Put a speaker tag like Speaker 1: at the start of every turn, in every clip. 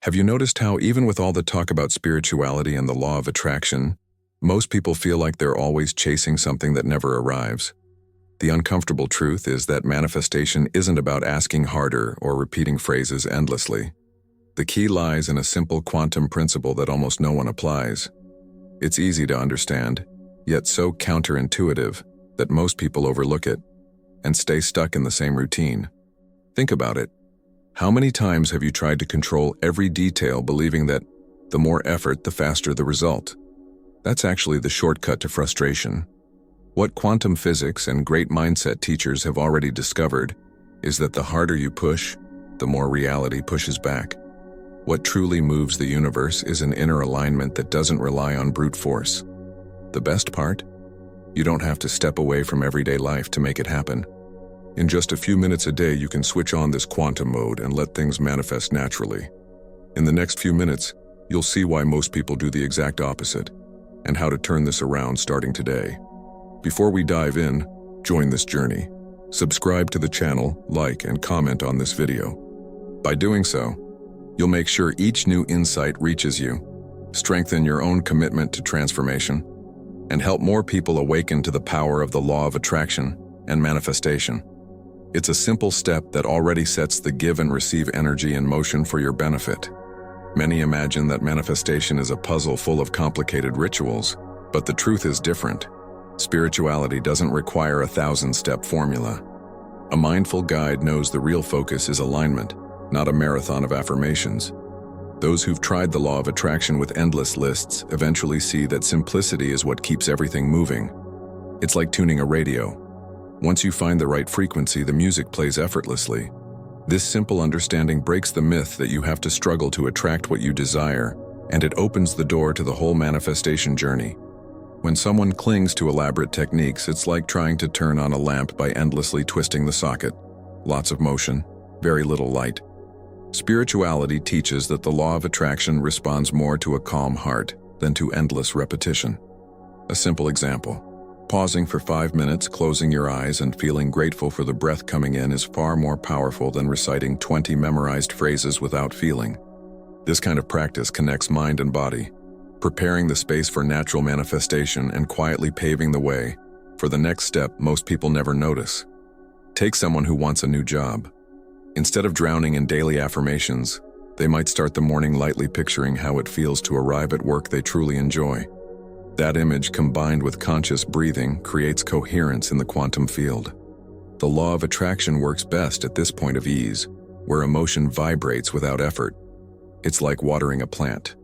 Speaker 1: Have you noticed how even with all the talk about spirituality and the law of attraction, most people feel like they're always chasing something that never arrives? The uncomfortable truth is that manifestation isn't about asking harder or repeating phrases endlessly. The key lies in a simple quantum principle that almost no one applies. It's easy to understand, yet so counterintuitive that most people overlook it and stay stuck in the same routine. Think about it. How many times have you tried to control every detail, believing that the more effort, the faster the result? That's actually the shortcut to frustration. What quantum physics and great mindset teachers have already discovered is that the harder you push, the more reality pushes back. What truly moves the universe is an inner alignment that doesn't rely on brute force. The best part? You don't have to step away from everyday life to make it happen. In just a few minutes a day, you can switch on this quantum mode and let things manifest naturally. In the next few minutes, you'll see why most people do the exact opposite and how to turn this around starting today. Before we dive in, join this journey. Subscribe to the channel, like, and comment on this video. By doing so, you'll make sure each new insight reaches you, strengthen your own commitment to transformation, and help more people awaken to the power of the law of attraction and manifestation. It's a simple step that already sets the give and receive energy in motion for your benefit. Many imagine that manifestation is a puzzle full of complicated rituals, but the truth is different. Spirituality doesn't require a 1,000-step formula. A mindful guide knows the real focus is alignment, not a marathon of affirmations. Those who've tried the law of attraction with endless lists eventually see that simplicity is what keeps everything moving. It's like tuning a radio. Once you find the right frequency, the music plays effortlessly. This simple understanding breaks the myth that you have to struggle to attract what you desire, and it opens the door to the whole manifestation journey. When someone clings to elaborate techniques, it's like trying to turn on a lamp by endlessly twisting the socket. Lots of motion, very little light. Spirituality teaches that the law of attraction responds more to a calm heart than to endless repetition. A simple example. Pausing for 5 minutes, closing your eyes, and feeling grateful for the breath coming in is far more powerful than reciting 20 memorized phrases without feeling. This kind of practice connects mind and body, preparing the space for natural manifestation and quietly paving the way for the next step most people never notice. Take someone who wants a new job. Instead of drowning in daily affirmations, they might start the morning lightly picturing how it feels to arrive at work they truly enjoy. That image, combined with conscious breathing, creates coherence in the quantum field. The law of attraction works best at this point of ease, where emotion vibrates without effort. It's like watering a plant.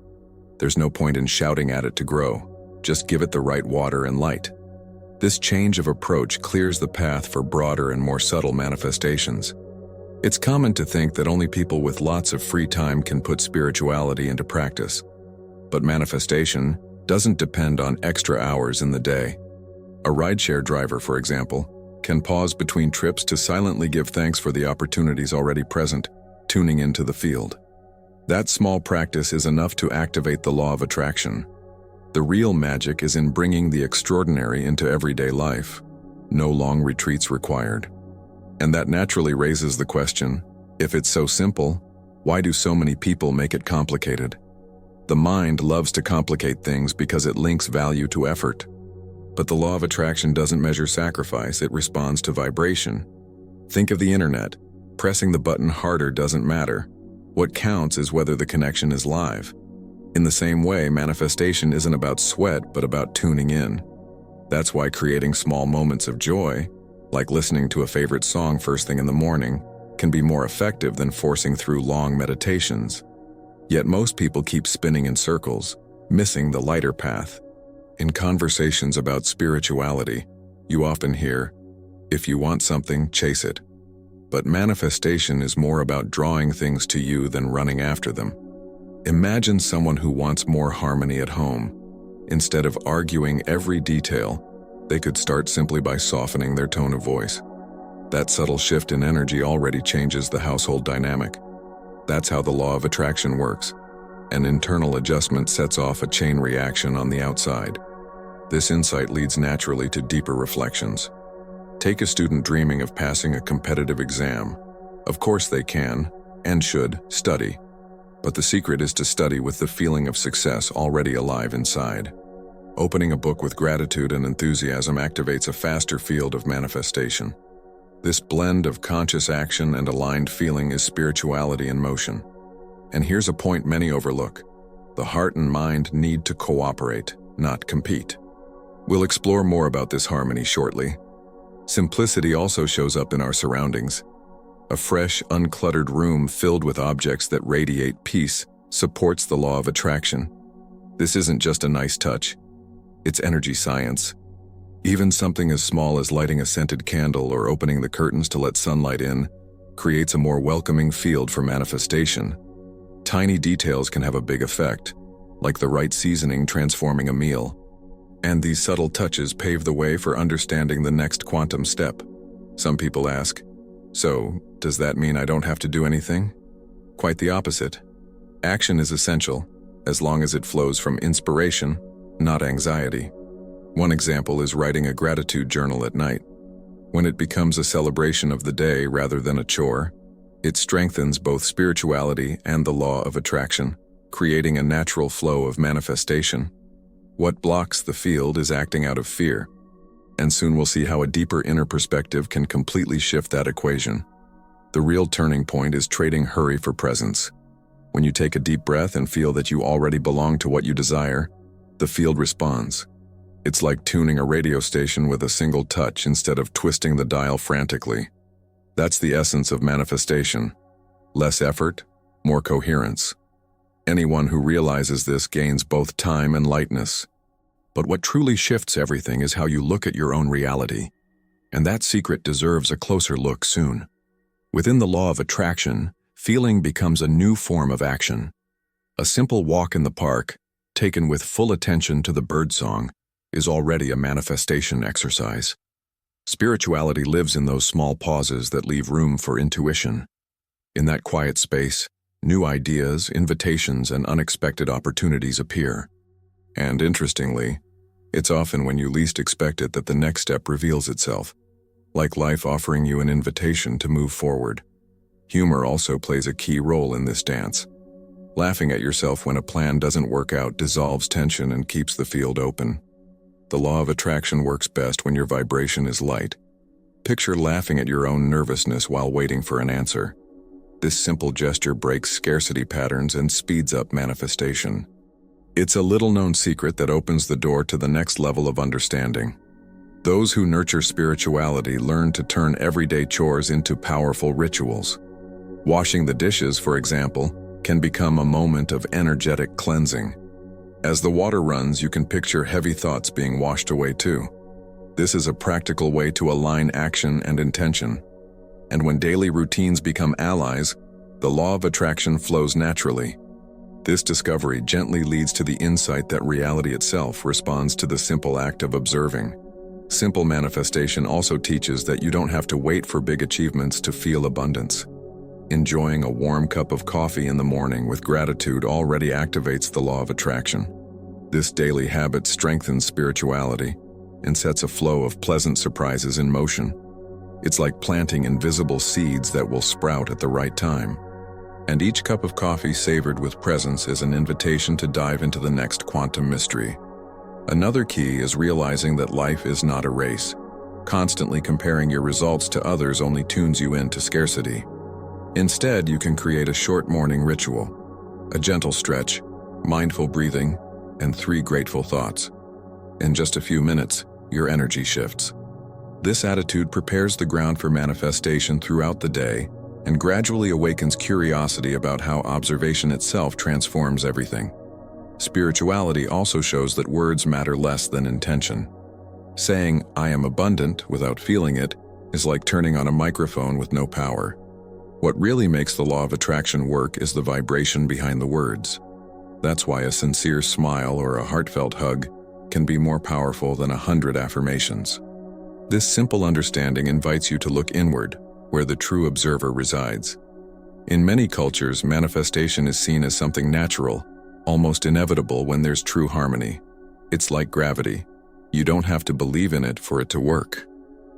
Speaker 1: There's no point in shouting at it to grow. Just give it the right water and light. This change of approach clears the path for broader and more subtle manifestations. It's common to think that only people with lots of free time can put spirituality into practice. But manifestation doesn't depend on extra hours in the day. A rideshare driver, for example, can pause between trips to silently give thanks for the opportunities already present, tuning into the field. That small practice is enough to activate the law of attraction. The real magic is in bringing the extraordinary into everyday life. No long retreats required. And that naturally raises the question, if it's so simple, why do so many people make it complicated? The mind loves to complicate things because it links value to effort. But the law of attraction doesn't measure sacrifice, it responds to vibration. Think of the internet. Pressing the button harder doesn't matter. What counts is whether the connection is live. In the same way, manifestation isn't about sweat, but about tuning in. That's why creating small moments of joy, like listening to a favorite song first thing in the morning, can be more effective than forcing through long meditations. Yet most people keep spinning in circles, missing the lighter path. In conversations about spirituality, you often hear, "If you want something, chase it." But manifestation is more about drawing things to you than running after them. Imagine someone who wants more harmony at home. Instead of arguing every detail, they could start simply by softening their tone of voice. That subtle shift in energy already changes the household dynamic. That's how the law of attraction works. An internal adjustment sets off a chain reaction on the outside. This insight leads naturally to deeper reflections. Take a student dreaming of passing a competitive exam. Of course they can, and should, study. But the secret is to study with the feeling of success already alive inside. Opening a book with gratitude and enthusiasm activates a faster field of manifestation. This blend of conscious action and aligned feeling is spirituality in motion. And here's a point many overlook. The heart and mind need to cooperate, not compete. We'll explore more about this harmony shortly. Simplicity also shows up in our surroundings. A fresh, uncluttered room filled with objects that radiate peace supports the law of attraction. This isn't just a nice touch. It's energy science. Even something as small as lighting a scented candle or opening the curtains to let sunlight in creates a more welcoming field for manifestation. Tiny details can have a big effect, like the right seasoning transforming a meal. And these subtle touches pave the way for understanding the next quantum step. Some people ask, so, does that mean I don't have to do anything? Quite the opposite. Action is essential, as long as it flows from inspiration, not anxiety. One example is writing a gratitude journal at night. When it becomes a celebration of the day rather than a chore, it strengthens both spirituality and the law of attraction, creating a natural flow of manifestation. What blocks the field is acting out of fear, and soon we'll see how a deeper inner perspective can completely shift that equation. The real turning point is trading hurry for presence. When you take a deep breath and feel that you already belong to what you desire, the field responds. It's like tuning a radio station with a single touch instead of twisting the dial frantically. That's the essence of manifestation. Less effort, more coherence. Anyone who realizes this gains both time and lightness. But what truly shifts everything is how you look at your own reality. And that secret deserves a closer look soon. Within the law of attraction, feeling becomes a new form of action. A simple walk in the park, taken with full attention to the birdsong, is already a manifestation exercise. Spirituality lives in those small pauses that leave room for intuition. In that quiet space, new ideas, invitations, and unexpected opportunities appear. And interestingly, it's often when you least expect it that the next step reveals itself, like life offering you an invitation to move forward. Humor also plays a key role in this dance. Laughing at yourself when a plan doesn't work out dissolves tension and keeps the field open. The law of attraction works best when your vibration is light. Picture laughing at your own nervousness while waiting for an answer. This simple gesture breaks scarcity patterns and speeds up manifestation. It's a little-known secret that opens the door to the next level of understanding. Those who nurture spirituality learn to turn everyday chores into powerful rituals. Washing the dishes, for example, can become a moment of energetic cleansing. As the water runs, you can picture heavy thoughts being washed away too. This is a practical way to align action and intention. And when daily routines become allies, the law of attraction flows naturally. This discovery gently leads to the insight that reality itself responds to the simple act of observing. Simple manifestation also teaches that you don't have to wait for big achievements to feel abundance. Enjoying a warm cup of coffee in the morning with gratitude already activates the law of attraction. This daily habit strengthens spirituality and sets a flow of pleasant surprises in motion. It's like planting invisible seeds that will sprout at the right time. And each cup of coffee savored with presence is an invitation to dive into the next quantum mystery. Another key is realizing that life is not a race. Constantly comparing your results to others only tunes you into scarcity. Instead, you can create a short morning ritual, a gentle stretch, mindful breathing, and 3 grateful thoughts. In just a few minutes, your energy shifts. This attitude prepares the ground for manifestation throughout the day and gradually awakens curiosity about how observation itself transforms everything. Spirituality also shows that words matter less than intention. Saying, "I am abundant," without feeling it, is like turning on a microphone with no power. What really makes the law of attraction work is the vibration behind the words. That's why a sincere smile or a heartfelt hug can be more powerful than 100 affirmations. This simple understanding invites you to look inward, where the true observer resides. In many cultures, manifestation is seen as something natural, almost inevitable when there's true harmony. It's like gravity. You don't have to believe in it for it to work.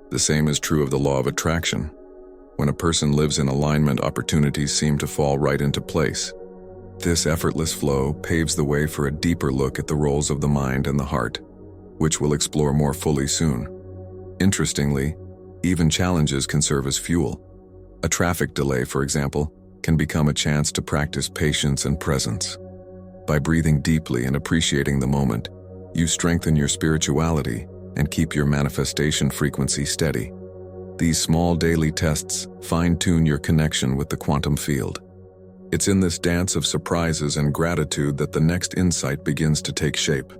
Speaker 1: The same is true of the law of attraction. When a person lives in alignment, opportunities seem to fall right into place. This effortless flow paves the way for a deeper look at the roles of the mind and the heart, which we'll explore more fully soon. Interestingly, even challenges can serve as fuel. A traffic delay, for example, can become a chance to practice patience and presence. By breathing deeply and appreciating the moment, you strengthen your spirituality and keep your manifestation frequency steady. These small daily tests fine-tune your connection with the quantum field. It's in this dance of surprises and gratitude that the next insight begins to take shape.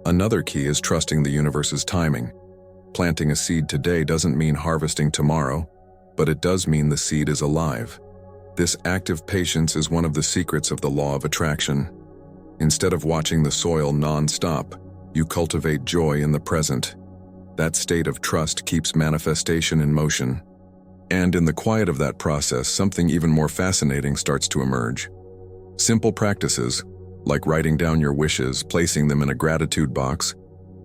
Speaker 1: Another key is trusting the universe's timing. Planting a seed today doesn't mean harvesting tomorrow, but it does mean the seed is alive. This active patience is one of the secrets of the law of attraction. Instead of watching the soil non-stop, you cultivate joy in the present. That state of trust keeps manifestation in motion. And in the quiet of that process, something even more fascinating starts to emerge. Simple practices, like writing down your wishes, placing them in a gratitude box,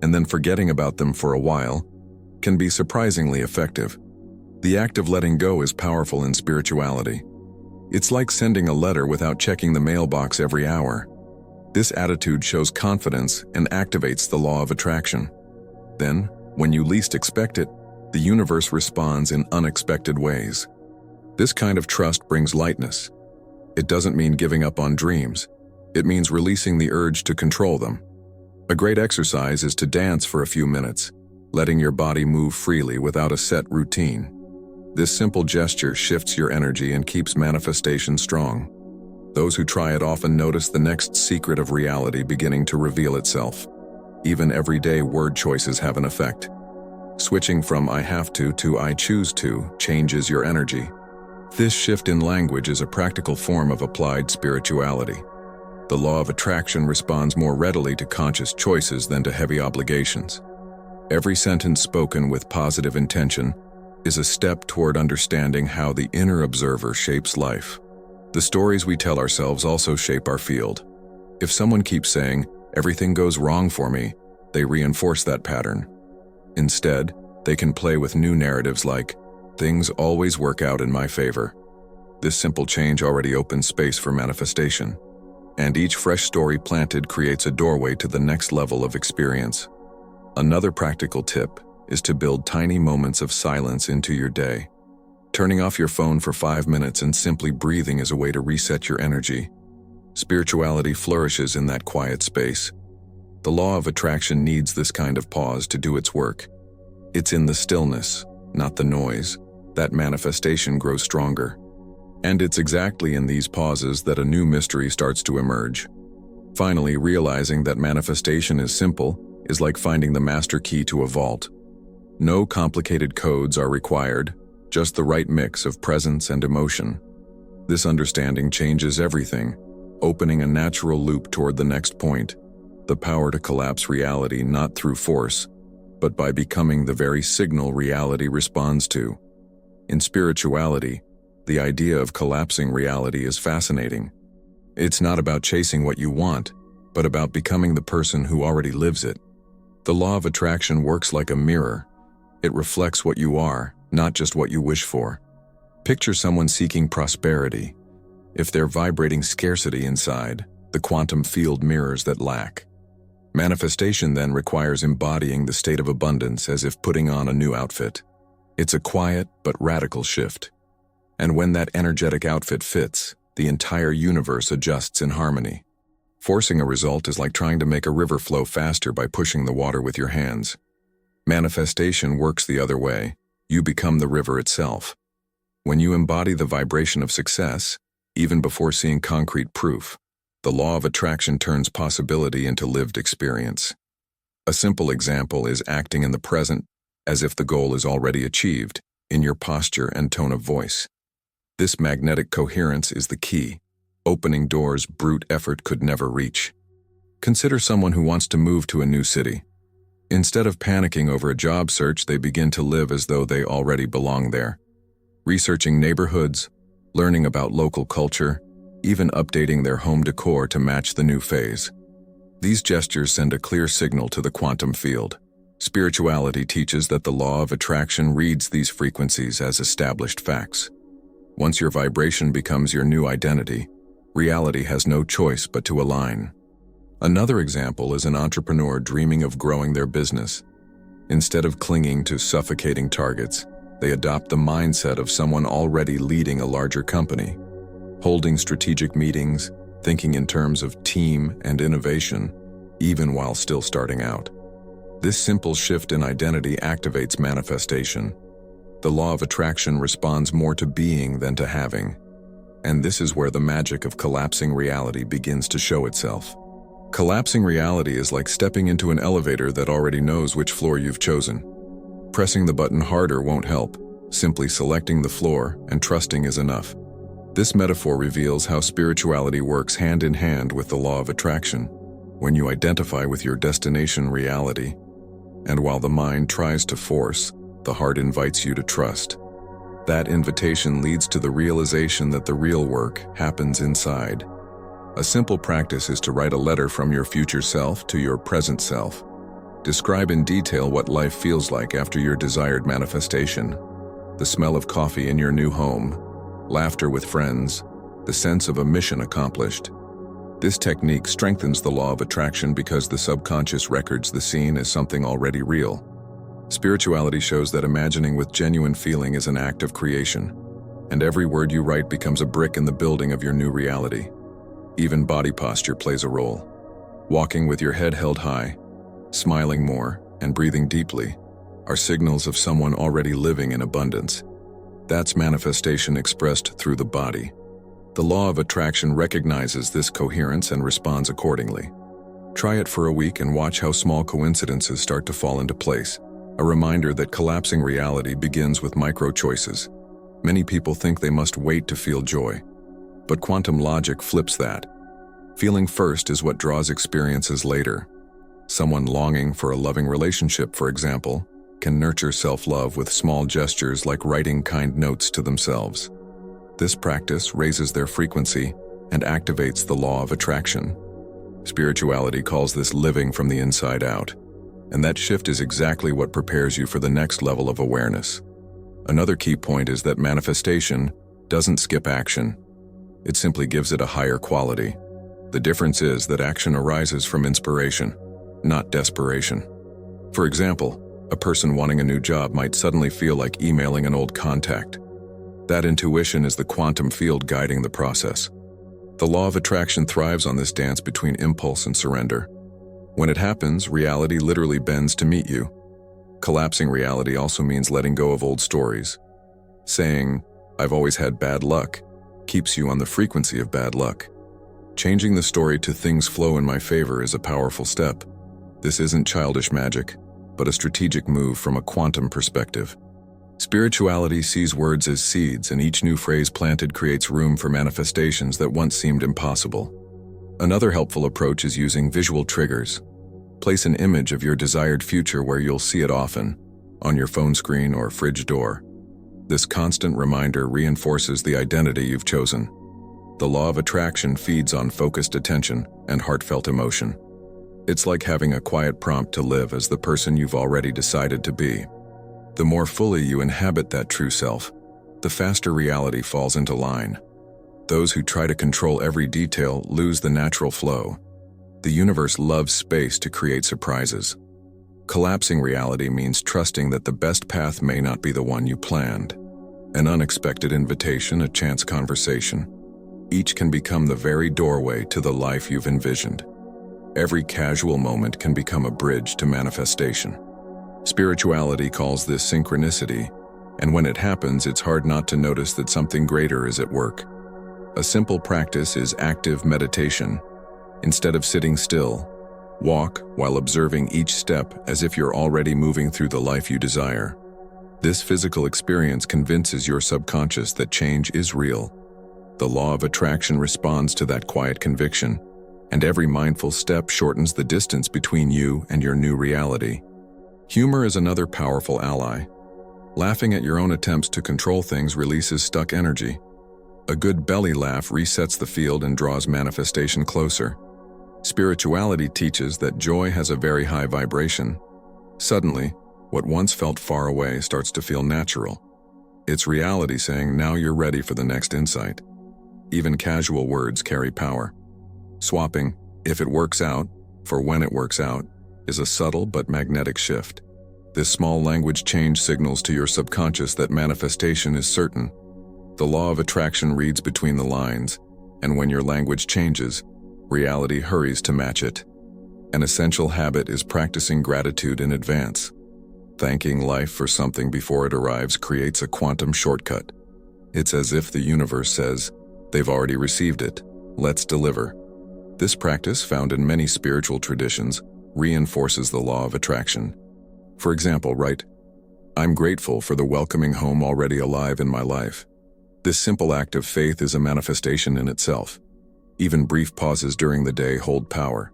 Speaker 1: and then forgetting about them for a while, can be surprisingly effective. The act of letting go is powerful in spirituality. It's like sending a letter without checking the mailbox every hour. This attitude shows confidence and activates the law of attraction. Then, when you least expect it, the universe responds in unexpected ways. This kind of trust brings lightness. It doesn't mean giving up on dreams. It means releasing the urge to control them. A great exercise is to dance for a few minutes, letting your body move freely without a set routine. This simple gesture shifts your energy and keeps manifestation strong. Those who try it often notice the next secret of reality beginning to reveal itself. Even everyday word choices have an effect. Switching from "I have to" "I choose to" changes your energy. This shift in language is a practical form of applied spirituality. The law of attraction responds more readily to conscious choices than to heavy obligations. Every sentence spoken with positive intention is a step toward understanding how the inner observer shapes life. The stories we tell ourselves also shape our field. If someone keeps saying, "Everything goes wrong for me," they reinforce that pattern. Instead, they can play with new narratives like, "Things always work out in my favor." This simple change already opens space for manifestation. And each fresh story planted creates a doorway to the next level of experience. Another practical tip is to build tiny moments of silence into your day. Turning off your phone for 5 minutes and simply breathing is a way to reset your energy. Spirituality flourishes in that quiet space. The law of attraction needs this kind of pause to do its work. It's in the stillness, not the noise, that manifestation grows stronger. And it's exactly in these pauses that a new mystery starts to emerge. Finally, realizing that manifestation is simple is like finding the master key to a vault. No complicated codes are required, just the right mix of presence and emotion. This understanding changes everything, opening a natural loop toward the next point. The power to collapse reality not through force, but by becoming the very signal reality responds to. In spirituality, the idea of collapsing reality is fascinating. It's not about chasing what you want, but about becoming the person who already lives it. The law of attraction works like a mirror. It reflects what you are, not just what you wish for. Picture someone seeking prosperity. If they're vibrating scarcity inside, the quantum field mirrors that lack. Manifestation then requires embodying the state of abundance as if putting on a new outfit. It's a quiet but radical shift. And when that energetic outfit fits, the entire universe adjusts in harmony. Forcing a result is like trying to make a river flow faster by pushing the water with your hands. Manifestation works the other way. You become the river itself. When you embody the vibration of success, even before seeing concrete proof, the law of attraction turns possibility into lived experience. A simple example is acting in the present as if the goal is already achieved, in your posture and tone of voice. This magnetic coherence is the key, opening doors brute effort could never reach. Consider someone who wants to move to a new city. Instead of panicking over a job search, they begin to live as though they already belong there. Researching neighborhoods, learning about local culture, even updating their home decor to match the new phase. These gestures send a clear signal to the quantum field. Spirituality teaches that the law of attraction reads these frequencies as established facts. Once your vibration becomes your new identity, Reality has no choice but to align. Another example is an entrepreneur dreaming of growing their business. Instead of clinging to suffocating targets, they adopt the mindset of someone already leading a larger company, holding strategic meetings, thinking in terms of team and innovation, even while still starting out. This simple shift in identity activates manifestation. The law of attraction responds more to being than to having. And this is where the magic of collapsing reality begins to show itself. Collapsing reality is like stepping into an elevator that already knows which floor you've chosen. Pressing the button harder won't help. Simply selecting the floor and trusting is enough. This metaphor reveals how spirituality works hand in hand with the law of attraction. When you identify with your destination reality, and while the mind tries to force, the heart invites you to trust. That invitation leads to the realization that the real work happens inside. A simple practice is to write a letter from your future self to your present self. Describe in detail what life feels like after your desired manifestation. The smell of coffee in your new home, laughter with friends, the sense of a mission accomplished. This technique strengthens the law of attraction because the subconscious records the scene as something already real. Spirituality shows that imagining with genuine feeling is an act of creation, and every word you write becomes a brick in the building of your new reality. Even body posture plays a role. Walking with your head held high, smiling more, and breathing deeply are signals of someone already living in abundance. That's manifestation expressed through the body. The law of attraction recognizes this coherence and responds accordingly. Try it for a week and watch how small coincidences start to fall into place. A reminder that collapsing reality begins with micro-choices. Many people think they must wait to feel joy. But quantum logic flips that. Feeling first is what draws experiences later. Someone longing for a loving relationship, for example, can nurture self-love with small gestures like writing kind notes to themselves. This practice raises their frequency and activates the law of attraction. Spirituality calls this living from the inside out, and that shift is exactly what prepares you for the next level of awareness. Another key point is that manifestation doesn't skip action. It simply gives it a higher quality. The difference is that action arises from inspiration, not desperation. For example, a person wanting a new job might suddenly feel like emailing an old contact. That intuition is the quantum field guiding the process. The law of attraction thrives on this dance between impulse and surrender. When it happens, reality literally bends to meet you. Collapsing reality also means letting go of old stories. Saying, "I've always had bad luck," keeps you on the frequency of bad luck. Changing the story to "things flow in my favor" is a powerful step. This isn't childish magic, but a strategic move from a quantum perspective. Spirituality sees words as seeds, and each new phrase planted creates room for manifestations that once seemed impossible. Another helpful approach is using visual triggers. Place an image of your desired future where you'll see it often, on your phone screen or fridge door. This constant reminder reinforces the identity you've chosen. The law of attraction feeds on focused attention and heartfelt emotion. It's like having a quiet prompt to live as the person you've already decided to be. The more fully you inhabit that true self, the faster reality falls into line. Those who try to control every detail lose the natural flow. The universe loves space to create surprises. Collapsing reality means trusting that the best path may not be the one you planned. An unexpected invitation, a chance conversation. Each can become the very doorway to the life you've envisioned. Every casual moment can become a bridge to manifestation. Spirituality calls this synchronicity, and when it happens, it's hard not to notice that something greater is at work. A simple practice is active meditation. Instead of sitting still, walk while observing each step as if you're already moving through the life you desire. This physical experience convinces your subconscious that change is real. The law of attraction responds to that quiet conviction, and every mindful step shortens the distance between you and your new reality. Humor is another powerful ally. Laughing at your own attempts to control things releases stuck energy. A good belly laugh resets the field and draws manifestation closer. Spirituality teaches that joy has a very high vibration. Suddenly, what once felt far away starts to feel natural. It's reality saying, now you're ready for the next insight. Even casual words carry power. Swapping, if it works out, for when it works out, is a subtle but magnetic shift. This small language change signals to your subconscious that manifestation is certain. The law of attraction reads between the lines, and when your language changes, reality hurries to match it. An essential habit is practicing gratitude in advance. Thanking life for something before it arrives creates a quantum shortcut. It's as if the universe says, "They've already received it. Let's deliver." This practice, found in many spiritual traditions, reinforces the law of attraction. For example, write, "I'm grateful for the welcoming home already alive in my life." This simple act of faith is a manifestation in itself. Even brief pauses during the day hold power.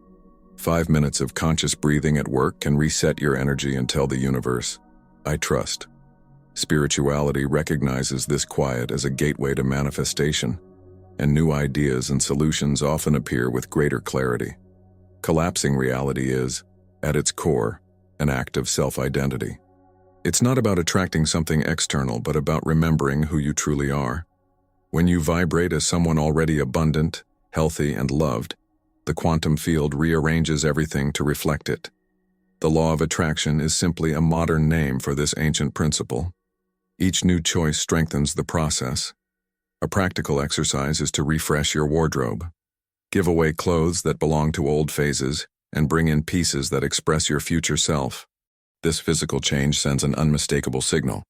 Speaker 1: 5 minutes of conscious breathing at work can reset your energy and tell the universe, "I trust." Spirituality recognizes this quiet as a gateway to manifestation, and new ideas and solutions often appear with greater clarity. Collapsing reality is, at its core, an act of self-identity. It's not about attracting something external, but about remembering who you truly are. When you vibrate as someone already abundant, healthy, and loved, the quantum field rearranges everything to reflect it. The law of attraction is simply a modern name for this ancient principle. Each new choice strengthens the process. A practical exercise is to refresh your wardrobe. Give away clothes that belong to old phases and bring in pieces that express your future self. This physical change sends an unmistakable signal.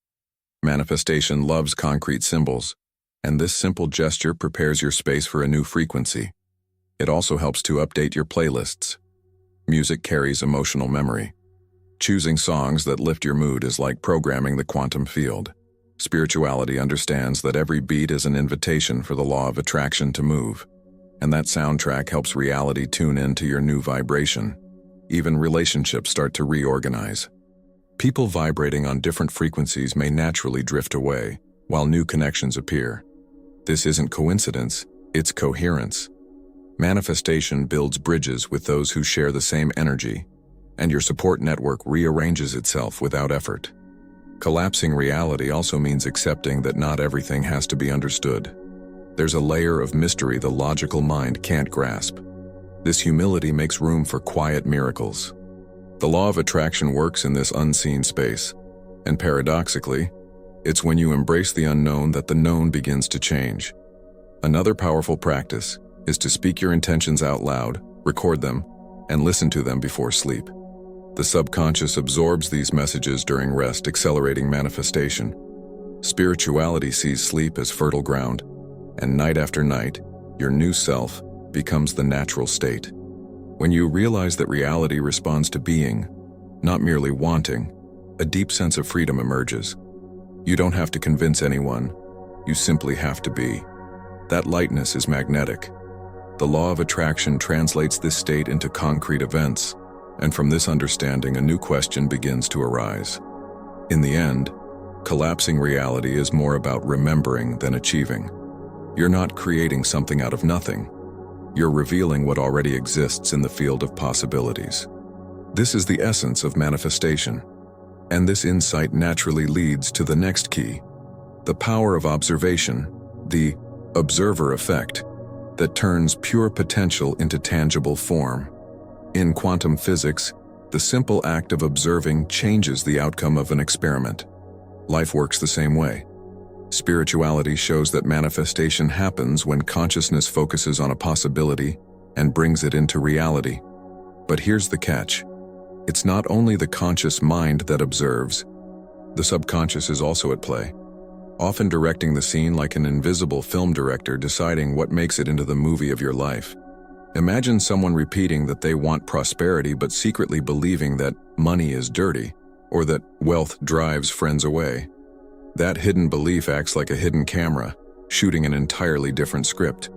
Speaker 1: Manifestation loves concrete symbols, and this simple gesture prepares your space for a new frequency. It also helps to update your playlists. Music carries emotional memory. Choosing songs that lift your mood is like programming the quantum field. Spirituality understands that every beat is an invitation for the law of attraction to move, and that soundtrack helps reality tune into your new vibration. Even relationships start to reorganize. People vibrating on different frequencies may naturally drift away, while new connections appear. This isn't coincidence, it's coherence. Manifestation builds bridges with those who share the same energy, and your support network rearranges itself without effort. Collapsing reality also means accepting that not everything has to be understood. There's a layer of mystery the logical mind can't grasp. This humility makes room for quiet miracles. The law of attraction works in this unseen space, and paradoxically, it's when you embrace the unknown that the known begins to change. Another powerful practice is to speak your intentions out loud, record them, and listen to them before sleep. The subconscious absorbs these messages during rest, accelerating manifestation. Spirituality sees sleep as fertile ground, and night after night, your new self becomes the natural state. When you realize that reality responds to being, not merely wanting, a deep sense of freedom emerges. You don't have to convince anyone, you simply have to be. That lightness is magnetic. The law of attraction translates this state into concrete events, and from this understanding a new question begins to arise. In the end, collapsing reality is more about remembering than achieving. You're not creating something out of nothing. You're revealing what already exists in the field of possibilities. This is the essence of manifestation, and this insight naturally leads to the next key, the power of observation, the observer effect, that turns pure potential into tangible form. In quantum physics, the simple act of observing changes the outcome of an experiment. Life works the same way. Spirituality shows that manifestation happens when consciousness focuses on a possibility and brings it into reality. But here's the catch. It's not only the conscious mind that observes. The subconscious is also at play, often directing the scene like an invisible film director deciding what makes it into the movie of your life. Imagine someone repeating that they want prosperity but secretly believing that money is dirty, or that wealth drives friends away. That hidden belief acts like a hidden camera, shooting an entirely different script.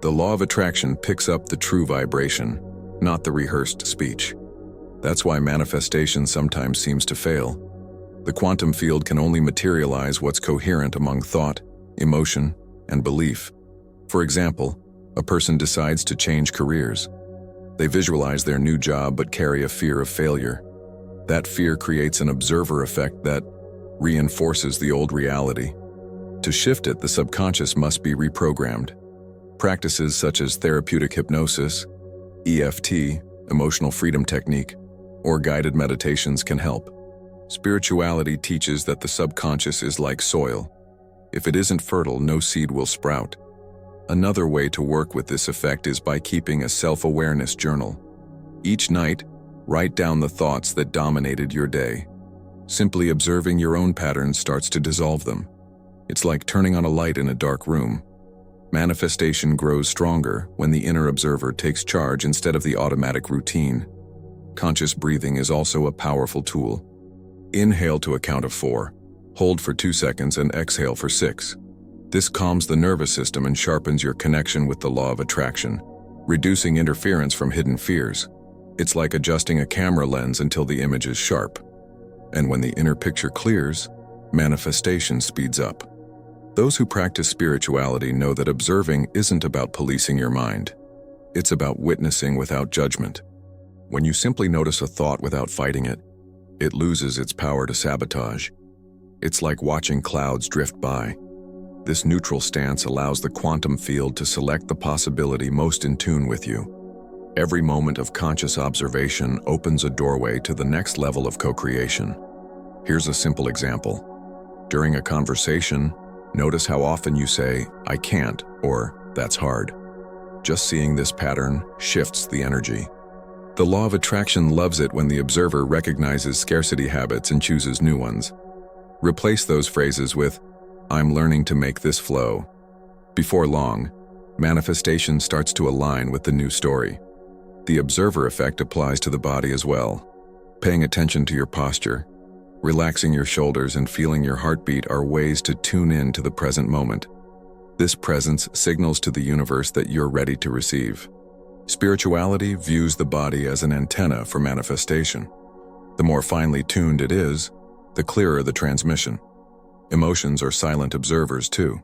Speaker 1: The law of attraction picks up the true vibration, not the rehearsed speech. That's why manifestation sometimes seems to fail. The quantum field can only materialize what's coherent among thought, emotion, and belief. For example, a person decides to change careers. They visualize their new job but carry a fear of failure. That fear creates an observer effect that reinforces the old reality. To shift it, the subconscious must be reprogrammed. Practices such as therapeutic hypnosis, EFT, emotional freedom technique, or guided meditations can help. Spirituality teaches that the subconscious is like soil. If it isn't fertile, no seed will sprout. Another way to work with this effect is by keeping a self-awareness journal. Each night, write down the thoughts that dominated your day. Simply observing your own patterns starts to dissolve them. It's like turning on a light in a dark room. Manifestation grows stronger when the inner observer takes charge instead of the automatic routine. Conscious breathing is also a powerful tool. Inhale to a count of 4, hold for 2 seconds, and exhale for 6. This calms the nervous system and sharpens your connection with the law of attraction, reducing interference from hidden fears. It's like adjusting a camera lens until the image is sharp. And when the inner picture clears, manifestation speeds up. Those who practice spirituality know that observing isn't about policing your mind. It's about witnessing without judgment. When you simply notice a thought without fighting it, it loses its power to sabotage. It's like watching clouds drift by. This neutral stance allows the quantum field to select the possibility most in tune with you. Every moment of conscious observation opens a doorway to the next level of co-creation. Here's a simple example. During a conversation, notice how often you say, "I can't," or "that's hard." Just seeing this pattern shifts the energy. The law of attraction loves it when the observer recognizes scarcity habits and chooses new ones. Replace those phrases with, "I'm learning to make this flow." Before long, manifestation starts to align with the new story. The observer effect applies to the body as well. Paying attention to your posture, relaxing your shoulders, and feeling your heartbeat are ways to tune in to the present moment. This presence signals to the universe that you're ready to receive. Spirituality views the body as an antenna for manifestation. The more finely tuned it is, the clearer the transmission. Emotions are silent observers too.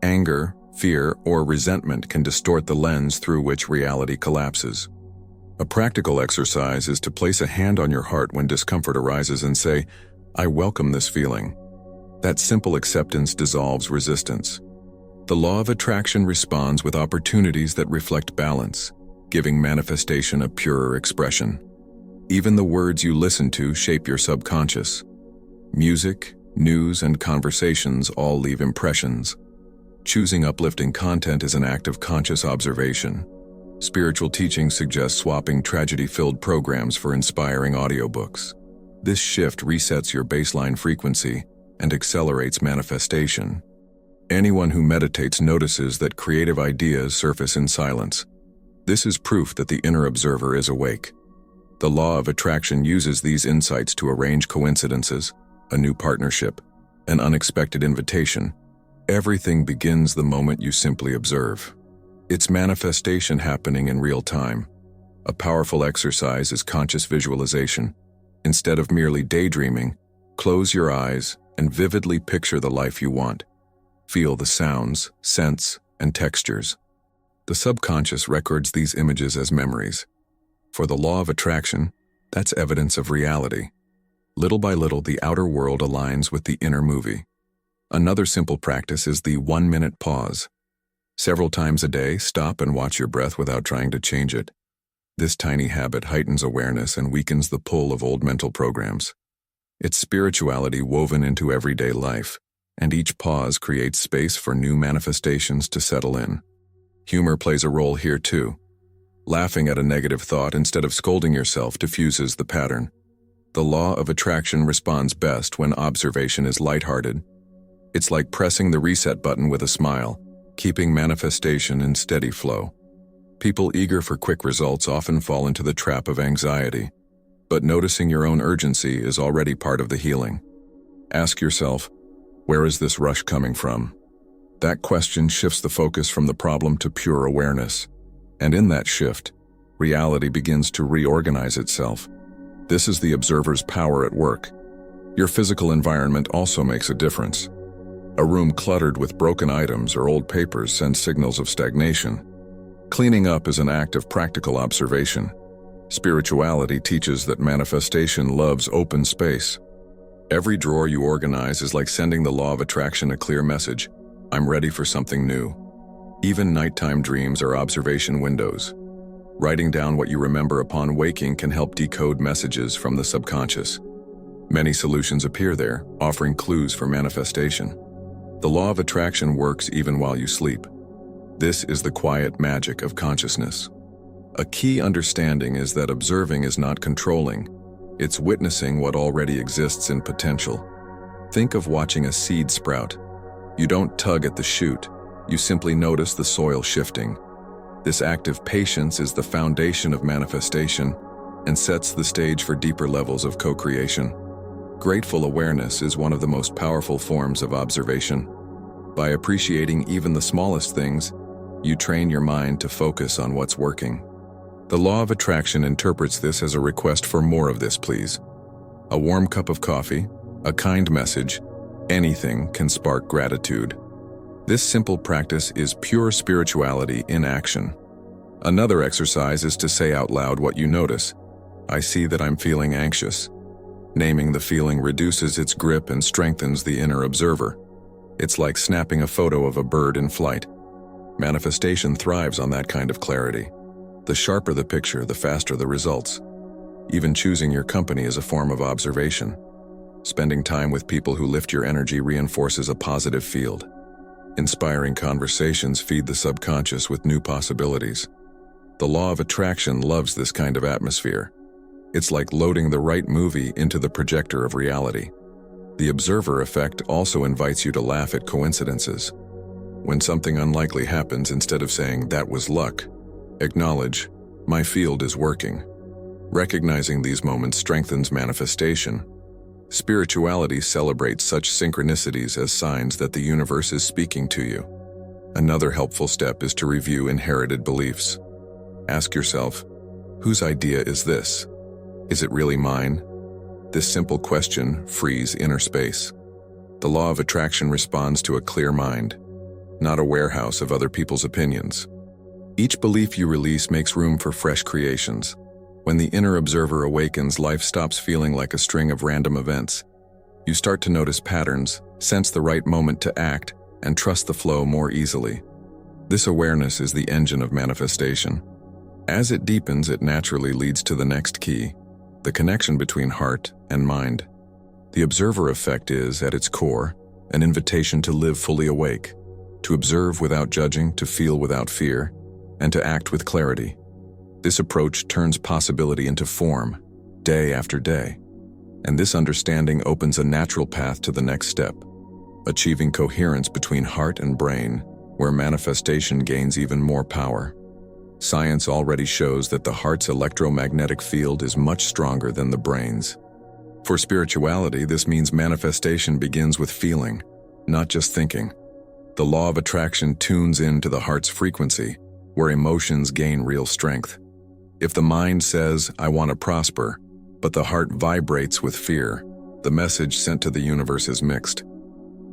Speaker 1: Anger, fear, or resentment can distort the lens through which reality collapses. A practical exercise is to place a hand on your heart when discomfort arises and say, "I welcome this feeling." That simple acceptance dissolves resistance. The law of attraction responds with opportunities that reflect balance, giving manifestation a purer expression. Even the words you listen to shape your subconscious. Music, news, and conversations all leave impressions. Choosing uplifting content is an act of conscious observation. Spiritual teaching suggests swapping tragedy-filled programs for inspiring audiobooks. This shift resets your baseline frequency and accelerates manifestation. Anyone who meditates notices that creative ideas surface in silence. This is proof that the inner observer is awake. The law of attraction uses these insights to arrange coincidences, a new partnership, an unexpected invitation. Everything begins the moment you simply observe. It's manifestation happening in real time. A powerful exercise is conscious visualization. Instead of merely daydreaming, close your eyes and vividly picture the life you want. Feel the sounds, scents, and textures. The subconscious records these images as memories. For the law of attraction, that's evidence of reality. Little by little, the outer world aligns with the inner movie. Another simple practice is the 1-minute pause. Several times a day, stop and watch your breath without trying to change it. This tiny habit heightens awareness and weakens the pull of old mental programs. It's spirituality woven into everyday life, and each pause creates space for new manifestations to settle in. Humor plays a role here too. Laughing at a negative thought instead of scolding yourself diffuses the pattern. The law of attraction responds best when observation is lighthearted. It's like pressing the reset button with a smile, keeping manifestation in steady flow. People eager for quick results often fall into the trap of anxiety, but noticing your own urgency is already part of the healing. Ask yourself, where is this rush coming from? That question shifts the focus from the problem to pure awareness. And in that shift, reality begins to reorganize itself. This is the observer's power at work. Your physical environment also makes a difference. A room cluttered with broken items or old papers sends signals of stagnation. Cleaning up is an act of practical observation. Spirituality teaches that manifestation loves open space. Every drawer you organize is like sending the law of attraction a clear message: I'm ready for something new. Even nighttime dreams are observation windows. Writing down what you remember upon waking can help decode messages from the subconscious. Many solutions appear there, offering clues for manifestation. The law of attraction works even while you sleep. This is the quiet magic of consciousness. A key understanding is that observing is not controlling. It's witnessing what already exists in potential. Think of watching a seed sprout. You don't tug at the shoot, you simply notice the soil shifting. This act of patience is the foundation of manifestation and sets the stage for deeper levels of co-creation. Grateful awareness is one of the most powerful forms of observation. By appreciating even the smallest things, you train your mind to focus on what's working. The law of attraction interprets this as a request for more of this, please. A warm cup of coffee, a kind message, anything can spark gratitude. This simple practice is pure spirituality in action. Another exercise is to say out loud what you notice. I see that I'm feeling anxious. Naming the feeling reduces its grip and strengthens the inner observer. It's like snapping a photo of a bird in flight. Manifestation thrives on that kind of clarity. The sharper the picture, the faster the results. Even choosing your company is a form of observation. Spending time with people who lift your energy reinforces a positive field. Inspiring conversations feed the subconscious with new possibilities. The law of attraction loves this kind of atmosphere. It's like loading the right movie into the projector of reality. The observer effect also invites you to laugh at coincidences. When something unlikely happens, instead of saying, "That was luck," acknowledge, "My field is working." Recognizing these moments strengthens manifestation. Spirituality celebrates such synchronicities as signs that the universe is speaking to you. Another helpful step is to review inherited beliefs. Ask yourself, whose idea is this? Is it really mine? This simple question frees inner space. The law of attraction responds to a clear mind, not a warehouse of other people's opinions. Each belief you release makes room for fresh creations. When the inner observer awakens, life stops feeling like a string of random events. You start to notice patterns, sense the right moment to act, and trust the flow more easily. This awareness is the engine of manifestation. As it deepens, it naturally leads to the next key, the connection between heart and mind. The observer effect is, at its core, an invitation to live fully awake, to observe without judging, to feel without fear, and to act with clarity. This approach turns possibility into form, day after day. And this understanding opens a natural path to the next step, achieving coherence between heart and brain, where manifestation gains even more power. Science already shows that the heart's electromagnetic field is much stronger than the brain's. For spirituality, this means manifestation begins with feeling, not just thinking. The law of attraction tunes into the heart's frequency, where emotions gain real strength. If the mind says, "I want to prosper," but the heart vibrates with fear, the message sent to the universe is mixed.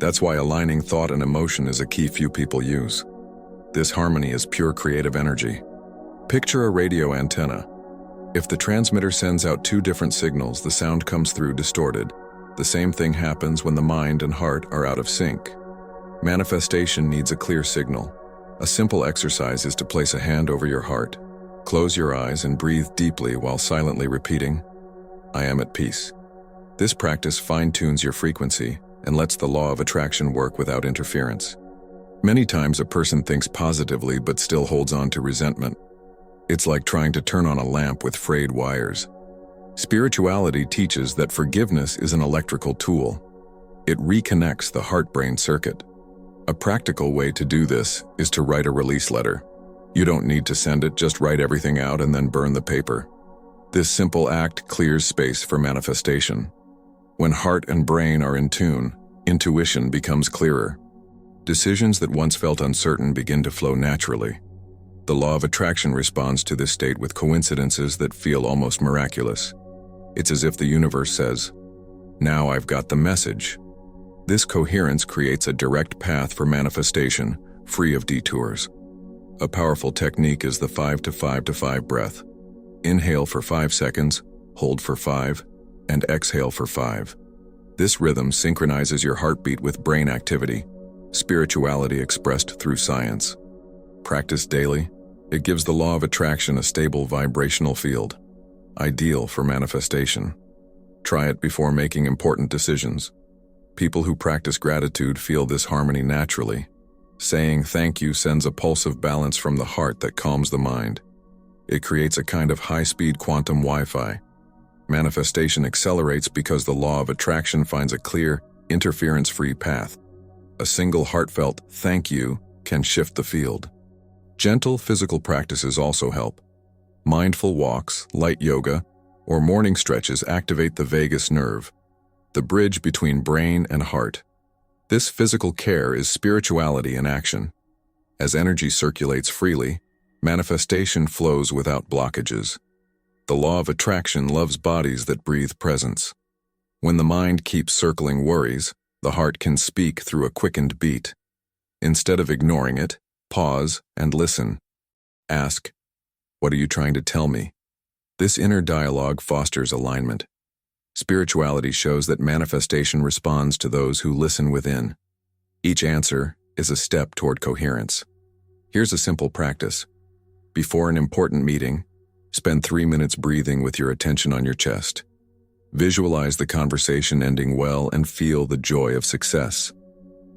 Speaker 1: That's why aligning thought and emotion is a key few people use. This harmony is pure creative energy. Picture a radio antenna. If the transmitter sends out two different signals, the sound comes through distorted. The same thing happens when the mind and heart are out of sync. Manifestation needs a clear signal. A simple exercise is to place a hand over your heart. Close your eyes and breathe deeply while silently repeating, "I am at peace." This practice fine-tunes your frequency and lets the law of attraction work without interference. Many times a person thinks positively but still holds on to resentment. It's like trying to turn on a lamp with frayed wires. Spirituality teaches that forgiveness is an electrical tool. It reconnects the heart-brain circuit. A practical way to do this is to write a release letter. You don't need to send it, just write everything out and then burn the paper. This simple act clears space for manifestation. When heart and brain are in tune, intuition becomes clearer. Decisions that once felt uncertain begin to flow naturally. The law of attraction responds to this state with coincidences that feel almost miraculous. It's as if the universe says, "Now I've got the message." This coherence creates a direct path for manifestation, free of detours. A powerful technique is the 5 to 5 to 5 breath. Inhale for 5 seconds, hold for 5, and exhale for 5. This rhythm synchronizes your heartbeat with brain activity, spirituality expressed through science. Practiced daily, it gives the law of attraction a stable vibrational field, ideal for manifestation. Try it before making important decisions. People who practice gratitude feel this harmony naturally. Saying thank you sends a pulse of balance from the heart that calms the mind. It creates a kind of high-speed quantum Wi-Fi. Manifestation accelerates because the law of attraction finds a clear, interference-free path. A single heartfelt thank you can shift the field. Gentle physical practices also help. Mindful walks, light yoga, or morning stretches activate the vagus nerve, the bridge between brain and heart. This physical care is spirituality in action. As energy circulates freely, manifestation flows without blockages. The law of attraction loves bodies that breathe presence. When the mind keeps circling worries, the heart can speak through a quickened beat. Instead of ignoring it, pause and listen. Ask, "What are you trying to tell me?" This inner dialogue fosters alignment. Spirituality shows that manifestation responds to those who listen within. Each answer is a step toward coherence. Here's a simple practice. Before an important meeting, spend 3 minutes breathing with your attention on your chest. Visualize the conversation ending well and feel the joy of success.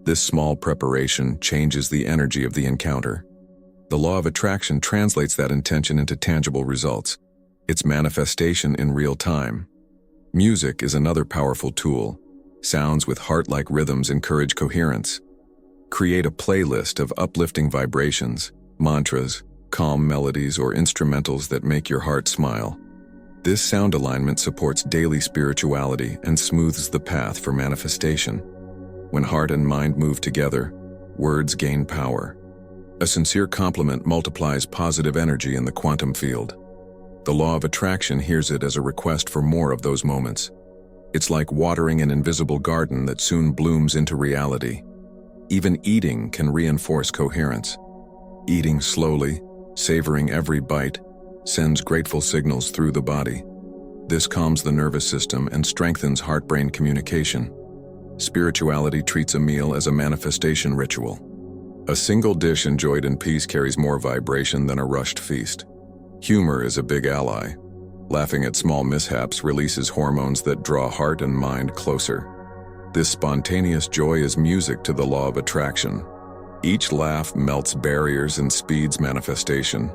Speaker 1: This small preparation changes the energy of the encounter. The law of attraction translates that intention into tangible results. It's manifestation in real time. Music is another powerful tool. Sounds with heart-like rhythms encourage coherence. Create a playlist of uplifting vibrations, mantras, calm melodies, or instrumentals that make your heart smile. This sound alignment supports daily spirituality and smooths the path for manifestation. When heart and mind move together, words gain power. A sincere compliment multiplies positive energy in the quantum field. The law of attraction hears it as a request for more of those moments. It's like watering an invisible garden that soon blooms into reality. Even eating can reinforce coherence. Eating slowly, savoring every bite, sends grateful signals through the body. This calms the nervous system and strengthens heart-brain communication. Spirituality treats a meal as a manifestation ritual. A single dish enjoyed in peace carries more vibration than a rushed feast. Humor is a big ally. Laughing at small mishaps releases hormones that draw heart and mind closer. This spontaneous joy is music to the law of attraction. Each laugh melts barriers and speeds manifestation.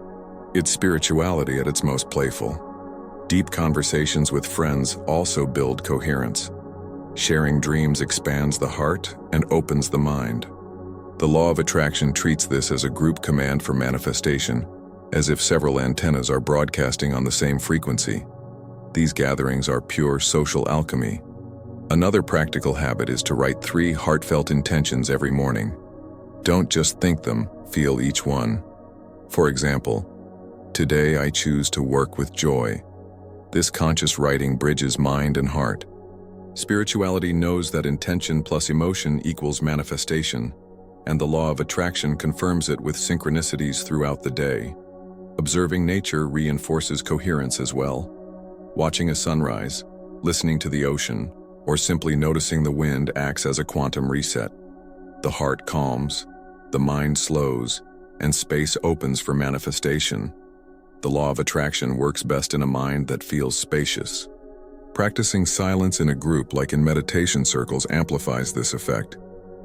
Speaker 1: It's spirituality at its most playful. Deep conversations with friends also build coherence. Sharing dreams expands the heart and opens the mind. The law of attraction treats this as a group command for manifestation, as if several antennas are broadcasting on the same frequency. These gatherings are pure social alchemy. Another practical habit is to write 3 heartfelt intentions every morning. Don't just think them, feel each one. For example, "Today I choose to work with joy." This conscious writing bridges mind and heart. Spirituality knows that intention plus emotion equals manifestation, and the law of attraction confirms it with synchronicities throughout the day. Observing nature reinforces coherence as well. Watching a sunrise, listening to the ocean, or simply noticing the wind acts as a quantum reset. The heart calms, the mind slows, and space opens for manifestation. The law of attraction works best in a mind that feels spacious. Practicing silence in a group like in meditation circles amplifies this effect.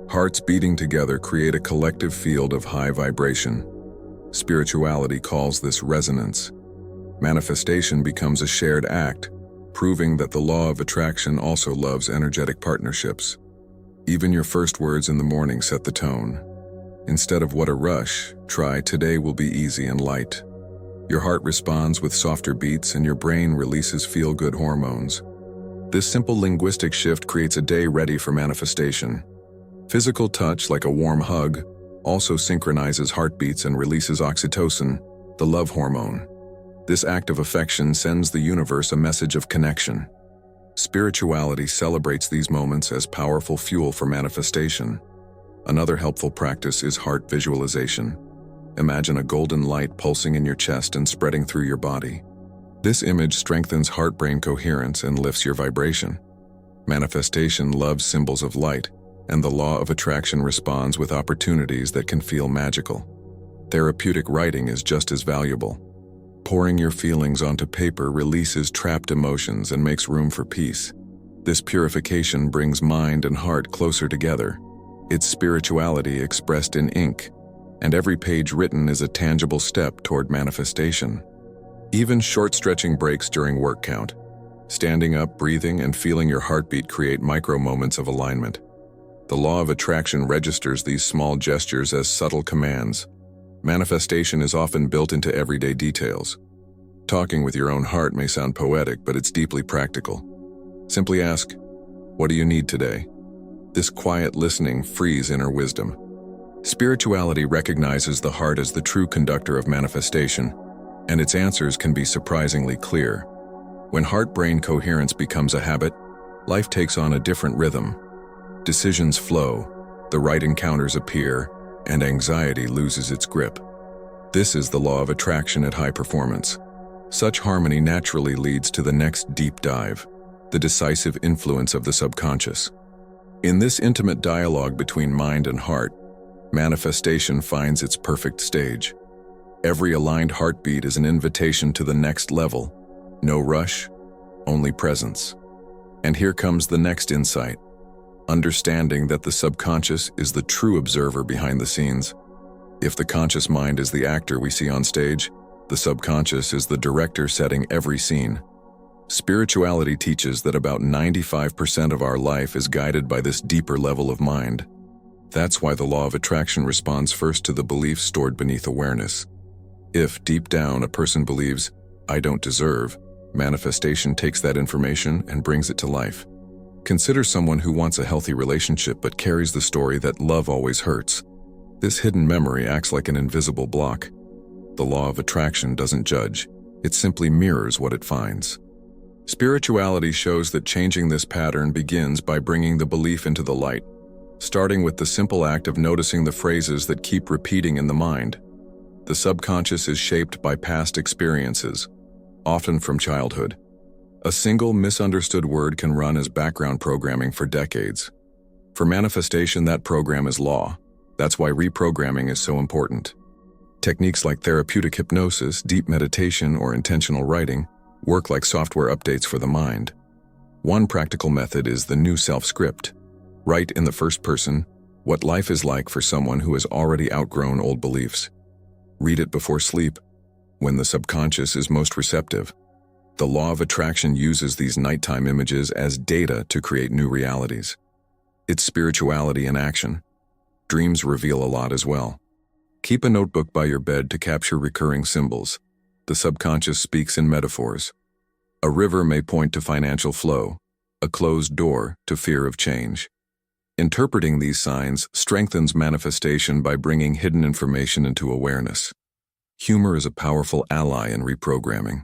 Speaker 1: Hearts beating together create a collective field of high vibration. Spirituality calls this resonance. Manifestation becomes a shared act, proving that the law of attraction also loves energetic partnerships. Even your first words in the morning set the tone. Instead of "what a rush," try "today will be easy and light." Your heart responds with softer beats and your brain releases feel-good hormones. This simple linguistic shift creates a day ready for manifestation. Physical touch, like a warm hug, also synchronizes heartbeats and releases oxytocin, the love hormone. This act of affection sends the universe a message of connection. Spirituality celebrates these moments as powerful fuel for manifestation. Another helpful practice is heart visualization. Imagine a golden light pulsing in your chest and spreading through your body. This image strengthens heart-brain coherence and lifts your vibration. Manifestation loves symbols of light, and the law of attraction responds with opportunities that can feel magical. Therapeutic writing is just as valuable. Pouring your feelings onto paper releases trapped emotions and makes room for peace. This purification brings mind and heart closer together. It's spirituality expressed in ink, and every page written is a tangible step toward manifestation. Even short stretching breaks during work count. Standing up, breathing, and feeling your heartbeat create micro moments of alignment. The law of attraction registers these small gestures as subtle commands. Manifestation is often built into everyday details. Talking with your own heart may sound poetic, but it's deeply practical. Simply ask, "What do you need today?" This quiet listening frees inner wisdom. Spirituality recognizes the heart as the true conductor of manifestation, and its answers can be surprisingly clear. When heart-brain coherence becomes a habit, life takes on a different rhythm. Decisions flow, the right encounters appear, and anxiety loses its grip. This is the law of attraction at high performance. Such harmony naturally leads to the next deep dive, the decisive influence of the subconscious. In this intimate dialogue between mind and heart, manifestation finds its perfect stage. Every aligned heartbeat is an invitation to the next level. No rush, only presence. And here comes the next insight. Understanding that the subconscious is the true observer behind the scenes. If the conscious mind is the actor we see on stage, the subconscious is the director setting every scene. Spirituality teaches that about 95% of our life is guided by this deeper level of mind. That's why the law of attraction responds first to the beliefs stored beneath awareness. If, deep down, a person believes, "I don't deserve," manifestation takes that information and brings it to life. Consider someone who wants a healthy relationship but carries the story that love always hurts. This hidden memory acts like an invisible block. The law of attraction doesn't judge, it simply mirrors what it finds. Spirituality shows that changing this pattern begins by bringing the belief into the light, starting with the simple act of noticing the phrases that keep repeating in the mind. The subconscious is shaped by past experiences, often from childhood. A single misunderstood word can run as background programming for decades. For manifestation, that program is law. That's why reprogramming is so important. Techniques like therapeutic hypnosis, deep meditation, or intentional writing work like software updates for the mind. One practical method is the new self-script. Write in the first person what life is like for someone who has already outgrown old beliefs. Read it before sleep, when the subconscious is most receptive. The law of attraction uses these nighttime images as data to create new realities. It's spirituality in action. Dreams reveal a lot as well. Keep a notebook by your bed to capture recurring symbols. The subconscious speaks in metaphors. A river may point to financial flow, a closed door to fear of change. Interpreting these signs strengthens manifestation by bringing hidden information into awareness. Humor is a powerful ally in reprogramming.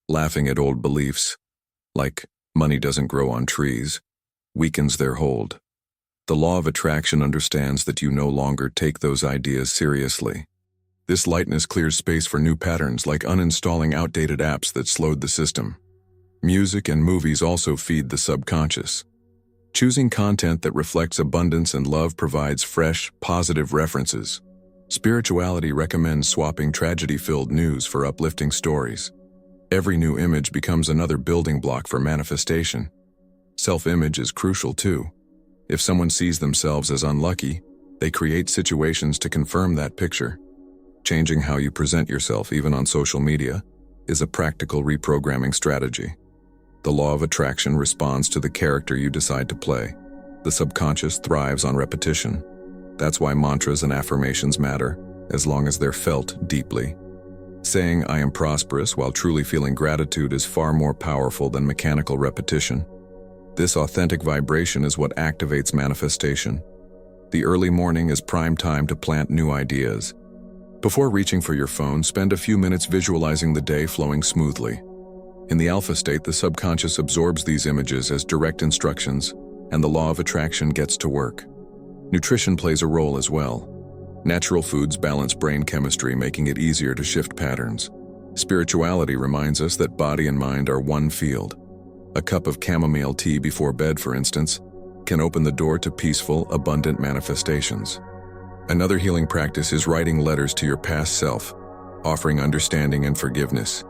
Speaker 1: Laughing at old beliefs, like money doesn't grow on trees, weakens their hold. The law of attraction understands that you no longer take those ideas seriously. This lightness clears space for new patterns, like uninstalling outdated apps that slowed the system. Music and movies also feed the subconscious. Choosing content that reflects abundance and love provides fresh, positive references. Spirituality recommends swapping tragedy-filled news for uplifting stories. Every new image becomes another building block for manifestation. Self-image is crucial too. If someone sees themselves as unlucky, they create situations to confirm that picture. Changing how you present yourself, even on social media, is a practical reprogramming strategy. The law of attraction responds to the character you decide to play. The subconscious thrives on repetition. That's why mantras and affirmations matter, as long as they're felt deeply. Saying "I am prosperous" while truly feeling gratitude is far more powerful than mechanical repetition. This authentic vibration is what activates manifestation. The early morning is prime time to plant new ideas. Before reaching for your phone, spend a few minutes visualizing the day flowing smoothly. In the alpha state, the subconscious absorbs these images as direct instructions, and the law of attraction gets to work. Nutrition plays a role as well. Natural foods balance brain chemistry, making it easier to shift patterns. Spirituality reminds us that body and mind are one field. A cup of chamomile tea before bed, for instance, can open the door to peaceful, abundant manifestations. Another healing practice is writing letters to your past self, offering understanding and forgiveness.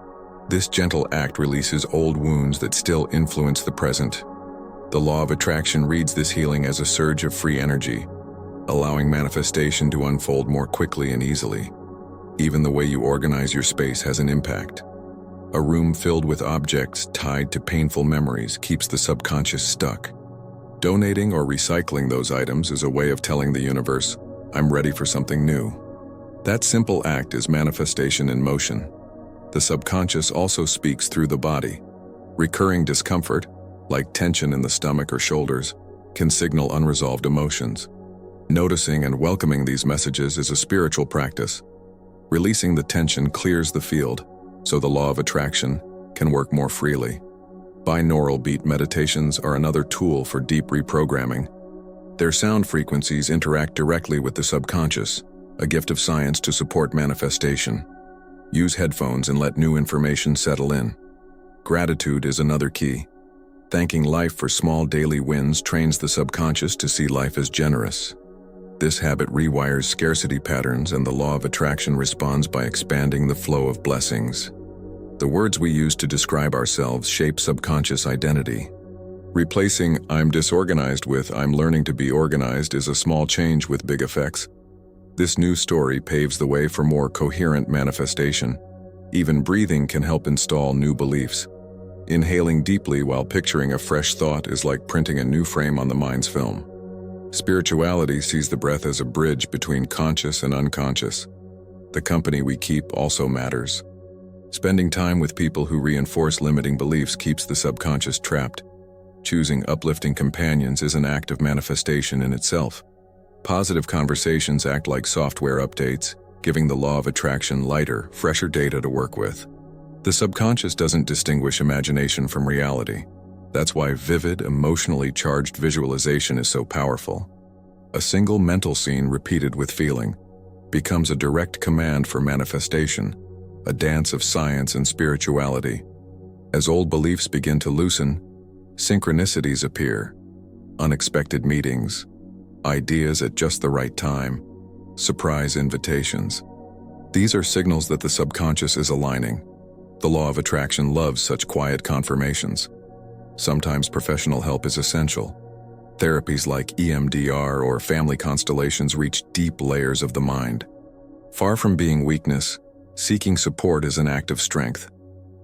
Speaker 1: This gentle act releases old wounds that still influence the present. The law of attraction reads this healing as a surge of free energy, allowing manifestation to unfold more quickly and easily. Even the way you organize your space has an impact. A room filled with objects tied to painful memories keeps the subconscious stuck. Donating or recycling those items is a way of telling the universe, "I'm ready for something new." That simple act is manifestation in motion. The subconscious also speaks through the body. Recurring discomfort, like tension in the stomach or shoulders, can signal unresolved emotions. Noticing and welcoming these messages is a spiritual practice. Releasing the tension clears the field, so the law of attraction can work more freely. Binaural beat meditations are another tool for deep reprogramming. Their sound frequencies interact directly with the subconscious, a gift of science to support manifestation. Use headphones and let new information settle in. Gratitude is another key. Thanking life for small daily wins trains the subconscious to see life as generous. This habit rewires scarcity patterns, and the law of attraction responds by expanding the flow of blessings. The words we use to describe ourselves shape subconscious identity. Replacing "I'm disorganized" with "I'm learning to be organized" is a small change with big effects. This new story paves the way for more coherent manifestation. Even breathing can help install new beliefs. Inhaling deeply while picturing a fresh thought is like printing a new frame on the mind's film. Spirituality sees the breath as a bridge between conscious and unconscious. The company we keep also matters. Spending time with people who reinforce limiting beliefs keeps the subconscious trapped. Choosing uplifting companions is an act of manifestation in itself. Positive conversations act like software updates, giving the law of attraction lighter, fresher data to work with. The subconscious doesn't distinguish imagination from reality. That's why vivid, emotionally charged visualization is so powerful. A single mental scene repeated with feeling becomes a direct command for manifestation, a dance of science and spirituality. As old beliefs begin to loosen, synchronicities appear, unexpected meetings, ideas at just the right time, surprise invitations. These are signals that the subconscious is aligning. The law of attraction loves such quiet confirmations. Sometimes professional help is essential. Therapies like EMDR or family constellations reach deep layers of the mind. Far from being weakness, seeking support is an act of strength.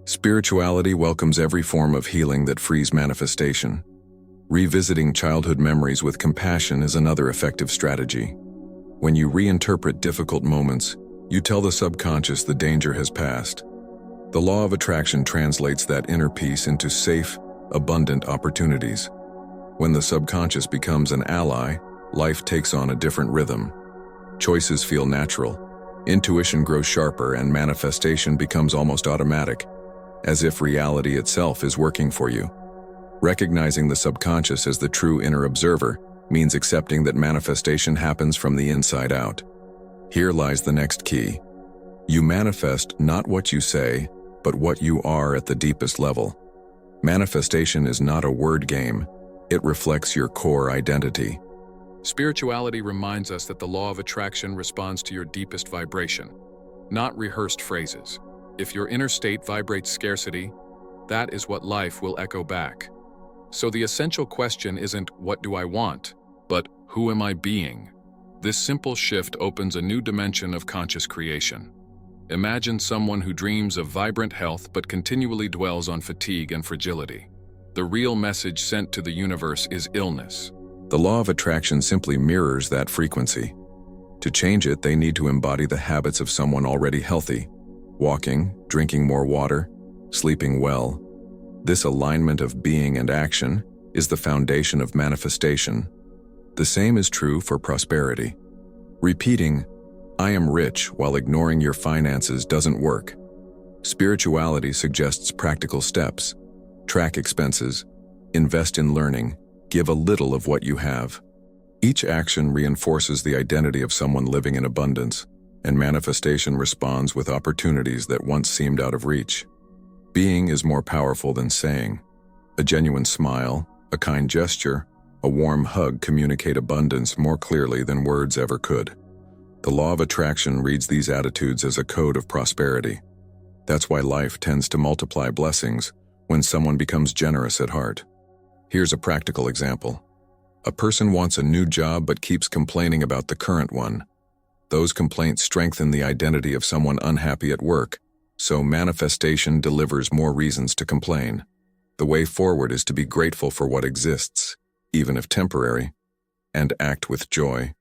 Speaker 1: Spirituality welcomes every form of healing that frees manifestation. Revisiting childhood memories with compassion is another effective strategy. When you reinterpret difficult moments, you tell the subconscious the danger has passed. The law of attraction translates that inner peace into safe, abundant opportunities. When the subconscious becomes an ally, life takes on a different rhythm. Choices feel natural, intuition grows sharper, and manifestation becomes almost automatic, as if reality itself is working for you. Recognizing the subconscious as the true inner observer means accepting that manifestation happens from the inside out. Here lies the next key. You manifest not what you say, but what you are at the deepest level. Manifestation is not a word game. It reflects your core identity.
Speaker 2: Spirituality reminds us that the law of attraction responds to your deepest vibration, not rehearsed phrases. If your inner state vibrates scarcity, that is what life will echo back. So the essential question isn't "what do I want?" but "who am I being?" This simple shift opens a new dimension of conscious creation. Imagine someone who dreams of vibrant health but continually dwells on fatigue and fragility. The real message sent to the universe is illness.
Speaker 1: The law of attraction simply mirrors that frequency. To change it, they need to embody the habits of someone already healthy: walking, drinking more water, sleeping well. This alignment of being and action is the foundation of manifestation. The same is true for prosperity. Repeating, "I am rich," while ignoring your finances doesn't work. Spirituality suggests practical steps. Track expenses, invest in learning, give a little of what you have. Each action reinforces the identity of someone living in abundance, and manifestation responds with opportunities that once seemed out of reach. Being is more powerful than saying. A genuine smile, a kind gesture, a warm hug communicate abundance more clearly than words ever could. The law of attraction reads these attitudes as a code of prosperity. That's why life tends to multiply blessings when someone becomes generous at heart. Here's a practical example. A person wants a new job but keeps complaining about the current one. Those complaints strengthen the identity of someone unhappy at work, so manifestation delivers more reasons to complain. The way forward is to be grateful for what exists, even if temporary, and act with joy.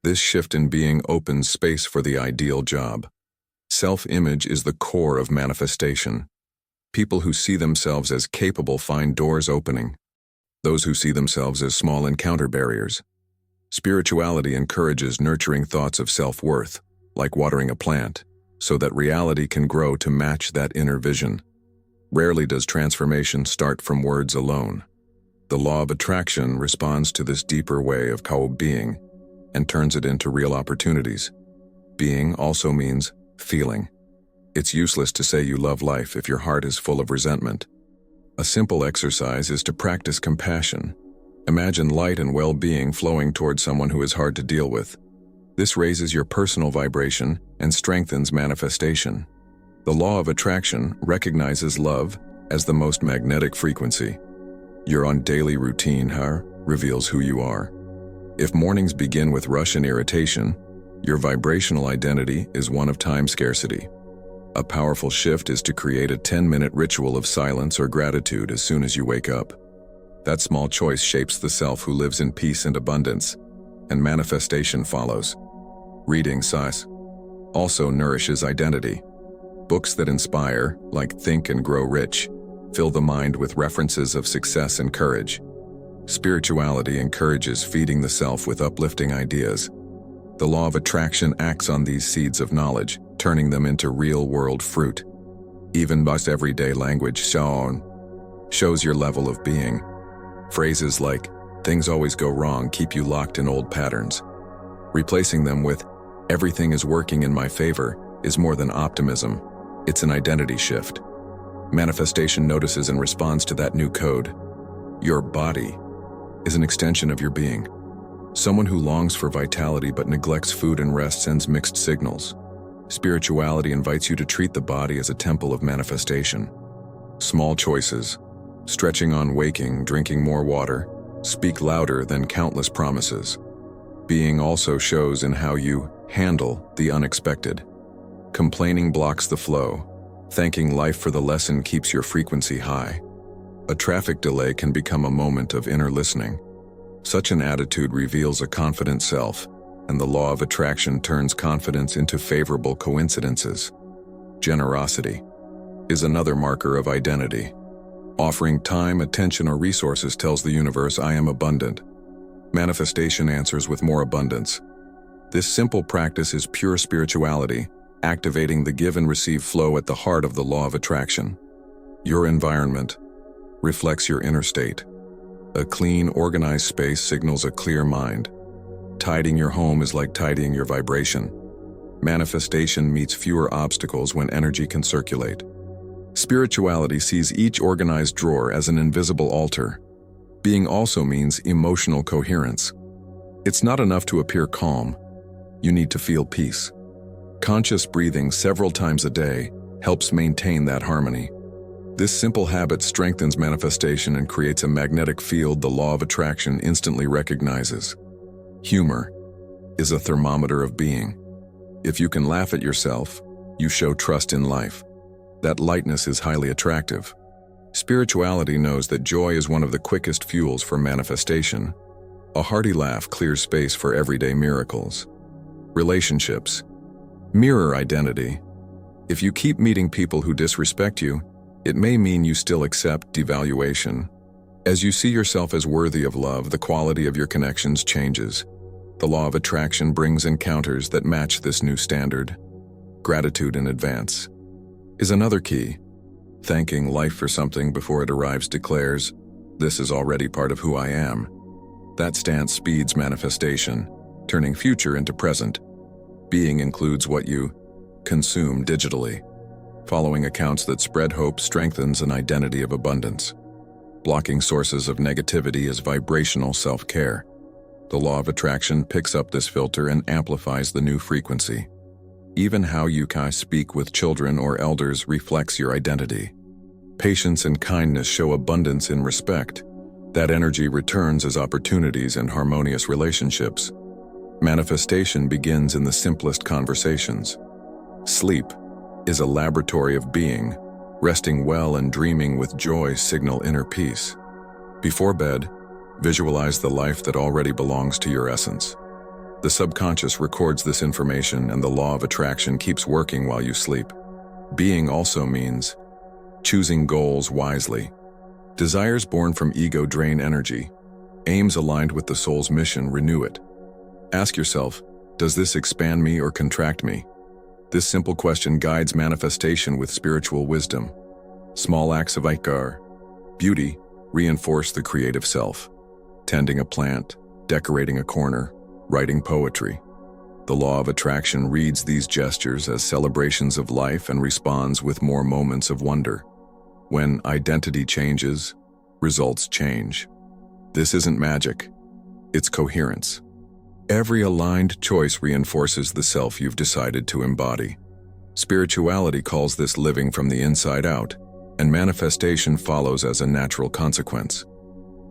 Speaker 1: This shift in being opens space for the ideal job. Self-image is the core of manifestation. People who see themselves as capable find doors opening. Those who see themselves as small encounter barriers. Spirituality encourages nurturing thoughts of self-worth, like watering a plant, so that reality can grow to match that inner vision. Rarely does transformation start from words alone. The law of attraction responds to this deeper way of being and turns it into real opportunities. Being also means feeling. It's useless to say you love life if your heart is full of resentment. A simple exercise is to practice compassion. Imagine light and well-being flowing towards someone who is hard to deal with. This raises your personal vibration and strengthens manifestation. The law of attraction recognizes love as the most magnetic frequency. Your daily routine, reveals who you are. If mornings begin with rush and irritation, your vibrational identity is one of time scarcity. A powerful shift is to create a 10-minute ritual of silence or gratitude as soon as you wake up. That small choice shapes the self who lives in peace and abundance, and manifestation follows. Reading also nourishes identity. Books that inspire, like Think and Grow Rich, fill the mind with references of success and courage. Spirituality encourages feeding the self with uplifting ideas. The law of attraction acts on these seeds of knowledge, turning them into real-world fruit. Even thus, everyday language shows your level of being. Phrases like, "Things always go wrong," keep you locked in old patterns. Replacing them with, "Everything is working in my favor," is more than optimism. It's an identity shift. Manifestation notices and responds to that new code. Your body is an extension of your being. Someone who longs for vitality but neglects food and rest sends mixed signals. Spirituality invites you to treat the body as a temple of manifestation. Small choices, stretching on waking, drinking more water, speak louder than countless promises. Being also shows in how you handle the unexpected. Complaining blocks the flow. Thanking life for the lesson keeps your frequency high. A traffic delay can become a moment of inner listening. Such an attitude reveals a confident self, and the law of attraction turns confidence into favorable coincidences. Generosity is another marker of identity. Offering time, attention, or resources tells the universe, "I am abundant." Manifestation answers with more abundance. This simple practice is pure spirituality, activating the give and receive flow at the heart of the law of attraction. Your environment reflects your inner state. A clean, organized space signals a clear mind. Tidying your home is like tidying your vibration. Manifestation meets fewer obstacles when energy can circulate. Spirituality sees each organized drawer as an invisible altar. Being also means emotional coherence. It's not enough to appear calm. You need to feel peace. Conscious breathing several times a day helps maintain that harmony. This simple habit strengthens manifestation and creates a magnetic field the law of attraction instantly recognizes. Humor is a thermometer of being. If you can laugh at yourself, you show trust in life. That lightness is highly attractive. Spirituality knows that joy is one of the quickest fuels for manifestation. A hearty laugh clears space for everyday miracles. Relationships mirror identity. If you keep meeting people who disrespect you, it may mean you still accept devaluation. As you see yourself as worthy of love, the quality of your connections changes. The law of attraction brings encounters that match this new standard. Gratitude in advance is another key. Thanking life for something before it arrives declares, "This is already part of who I am." That stance speeds manifestation, turning future into present. Being includes what you consume digitally. Following accounts that spread hope strengthens an identity of abundance. Blocking sources of negativity is vibrational self-care. The law of attraction picks up this filter and amplifies the new frequency. Even how you speak with children or elders reflects your identity. Patience and kindness show abundance in respect. That energy returns as opportunities and harmonious relationships. Manifestation begins in the simplest conversations. Sleep is a laboratory of being. Resting well and dreaming with joy signal inner peace. Before bed, visualize the life that already belongs to your essence. The subconscious records this information and the law of attraction keeps working while you sleep. Being also means choosing goals wisely. Desires born from ego drain energy. Aims aligned with the soul's mission renew it. Ask yourself, does this expand me or contract me? This simple question guides manifestation with spiritual wisdom. Small acts of beauty reinforce the creative self. Tending a plant, decorating a corner, writing poetry. The law of attraction reads these gestures as celebrations of life and responds with more moments of wonder. When identity changes, results change. This isn't magic, it's coherence. Every aligned choice reinforces the self you've decided to embody. Spirituality calls this living from the inside out, and manifestation follows as a natural consequence.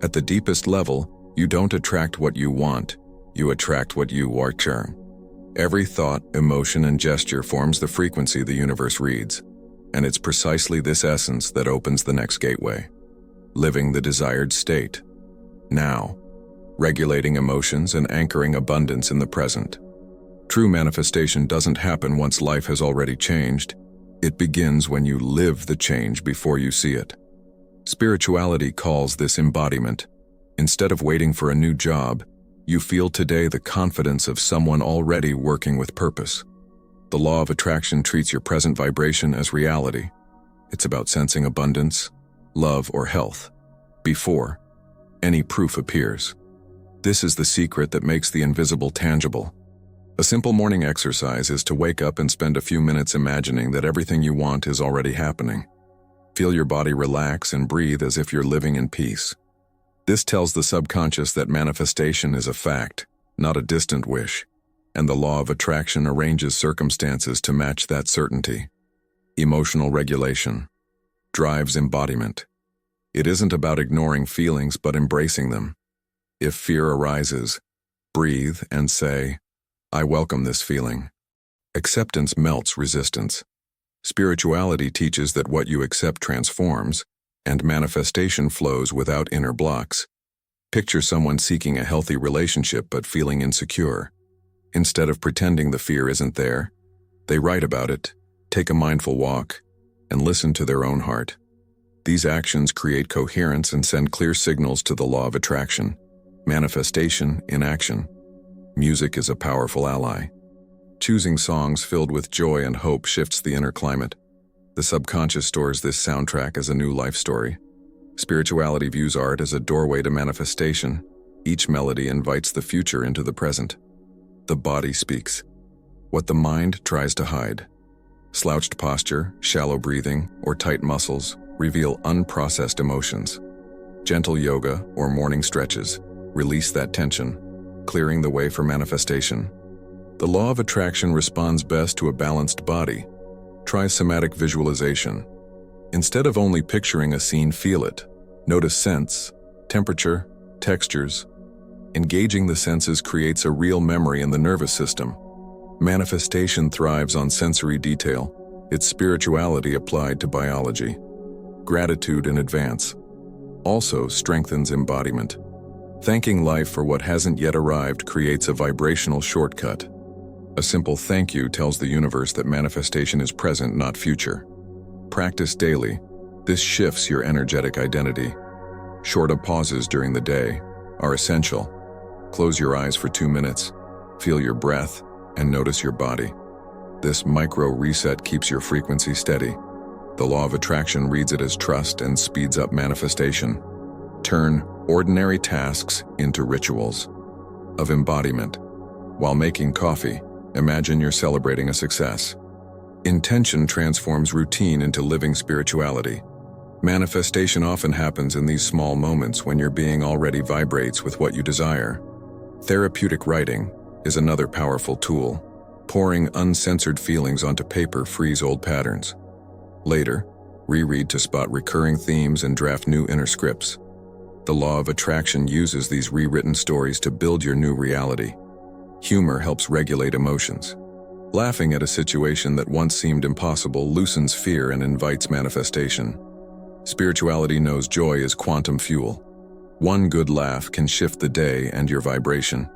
Speaker 1: At the deepest level, you don't attract what you want, you attract what you are. Every thought, emotion, and gesture forms the frequency the universe reads, and it's precisely this essence that opens the next gateway. Living the desired state. Now. Regulating emotions and anchoring abundance in the present. True manifestation doesn't happen once life has already changed. It begins when you live the change before you see it. Spirituality calls this embodiment. Instead of waiting for a new job, you feel today the confidence of someone already working with purpose. The law of attraction treats your present vibration as reality. It's about sensing abundance, love, or health before any proof appears. This is the secret that makes the invisible tangible. A simple morning exercise is to wake up and spend a few minutes imagining that everything you want is already happening. Feel your body relax and breathe as if you're living in peace. This tells the subconscious that manifestation is a fact, not a distant wish, and the law of attraction arranges circumstances to match that certainty. Emotional regulation drives embodiment. It isn't about ignoring feelings but embracing them. If fear arises, breathe and say, I welcome this feeling. Acceptance melts resistance. Spirituality teaches that what you accept transforms, and manifestation flows without inner blocks. Picture someone seeking a healthy relationship but feeling insecure. Instead of pretending the fear isn't there, they write about it, take a mindful walk, and listen to their own heart. These actions create coherence and send clear signals to the law of attraction. Manifestation in action. Music is a powerful ally. Choosing songs filled with joy and hope shifts the inner climate. The subconscious stores this soundtrack as a new life story. Spirituality views art as a doorway to manifestation. Each melody invites the future into the present. The body speaks. What the mind tries to hide. Slouched posture, shallow breathing, or tight muscles reveal unprocessed emotions. Gentle yoga or morning stretches release that tension, clearing the way for manifestation. The law of attraction responds best to a balanced body. Try somatic visualization. Instead of only picturing a scene, feel it. Notice scents, temperature, textures. Engaging the senses creates a real memory in the nervous system. Manifestation thrives on sensory detail. It's spirituality applied to biology. Gratitude in advance also strengthens embodiment. Thanking life for what hasn't yet arrived creates a vibrational shortcut. A simple thank you tells the universe that manifestation is present, not future. Practice daily. This shifts your energetic identity. Short pauses during the day are essential. Close your eyes for 2 minutes, feel your breath, and notice your body. This micro reset keeps your frequency steady. The law of attraction reads it as trust and speeds up manifestation. Turn ordinary tasks into rituals of embodiment. While making coffee, imagine you're celebrating a success. Intention transforms routine into living spirituality. Manifestation often happens in these small moments when your being already vibrates with what you desire. Therapeutic writing is another powerful tool. Pouring uncensored feelings onto paper frees old patterns. Later, reread to spot recurring themes and draft new inner scripts. The law of attraction uses these rewritten stories to build your new reality. Humor helps regulate emotions. Laughing at a situation that once seemed impossible loosens fear and invites manifestation. Spirituality knows joy is quantum fuel. One good laugh can shift the day and your vibration.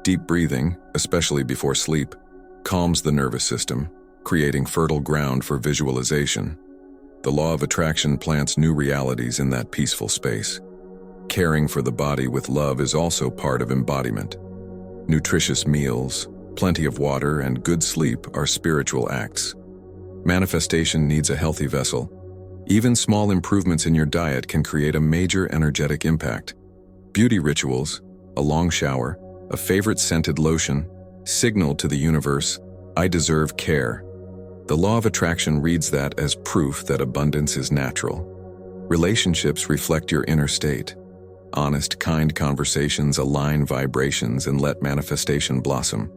Speaker 1: Deep breathing, especially before sleep, calms the nervous system, creating fertile ground for visualization. The law of attraction plants new realities in that peaceful space. Caring for the body with love is also part of embodiment. Nutritious meals, plenty of water, and good sleep are spiritual acts. Manifestation needs a healthy vessel. Even small improvements in your diet can create a major energetic impact. Beauty rituals, a long shower, a favorite scented lotion, signal to the universe, I deserve care. The law of attraction reads that as proof that abundance is natural. Relationships reflect your inner state. Honest, kind conversations align vibrations and let manifestation blossom.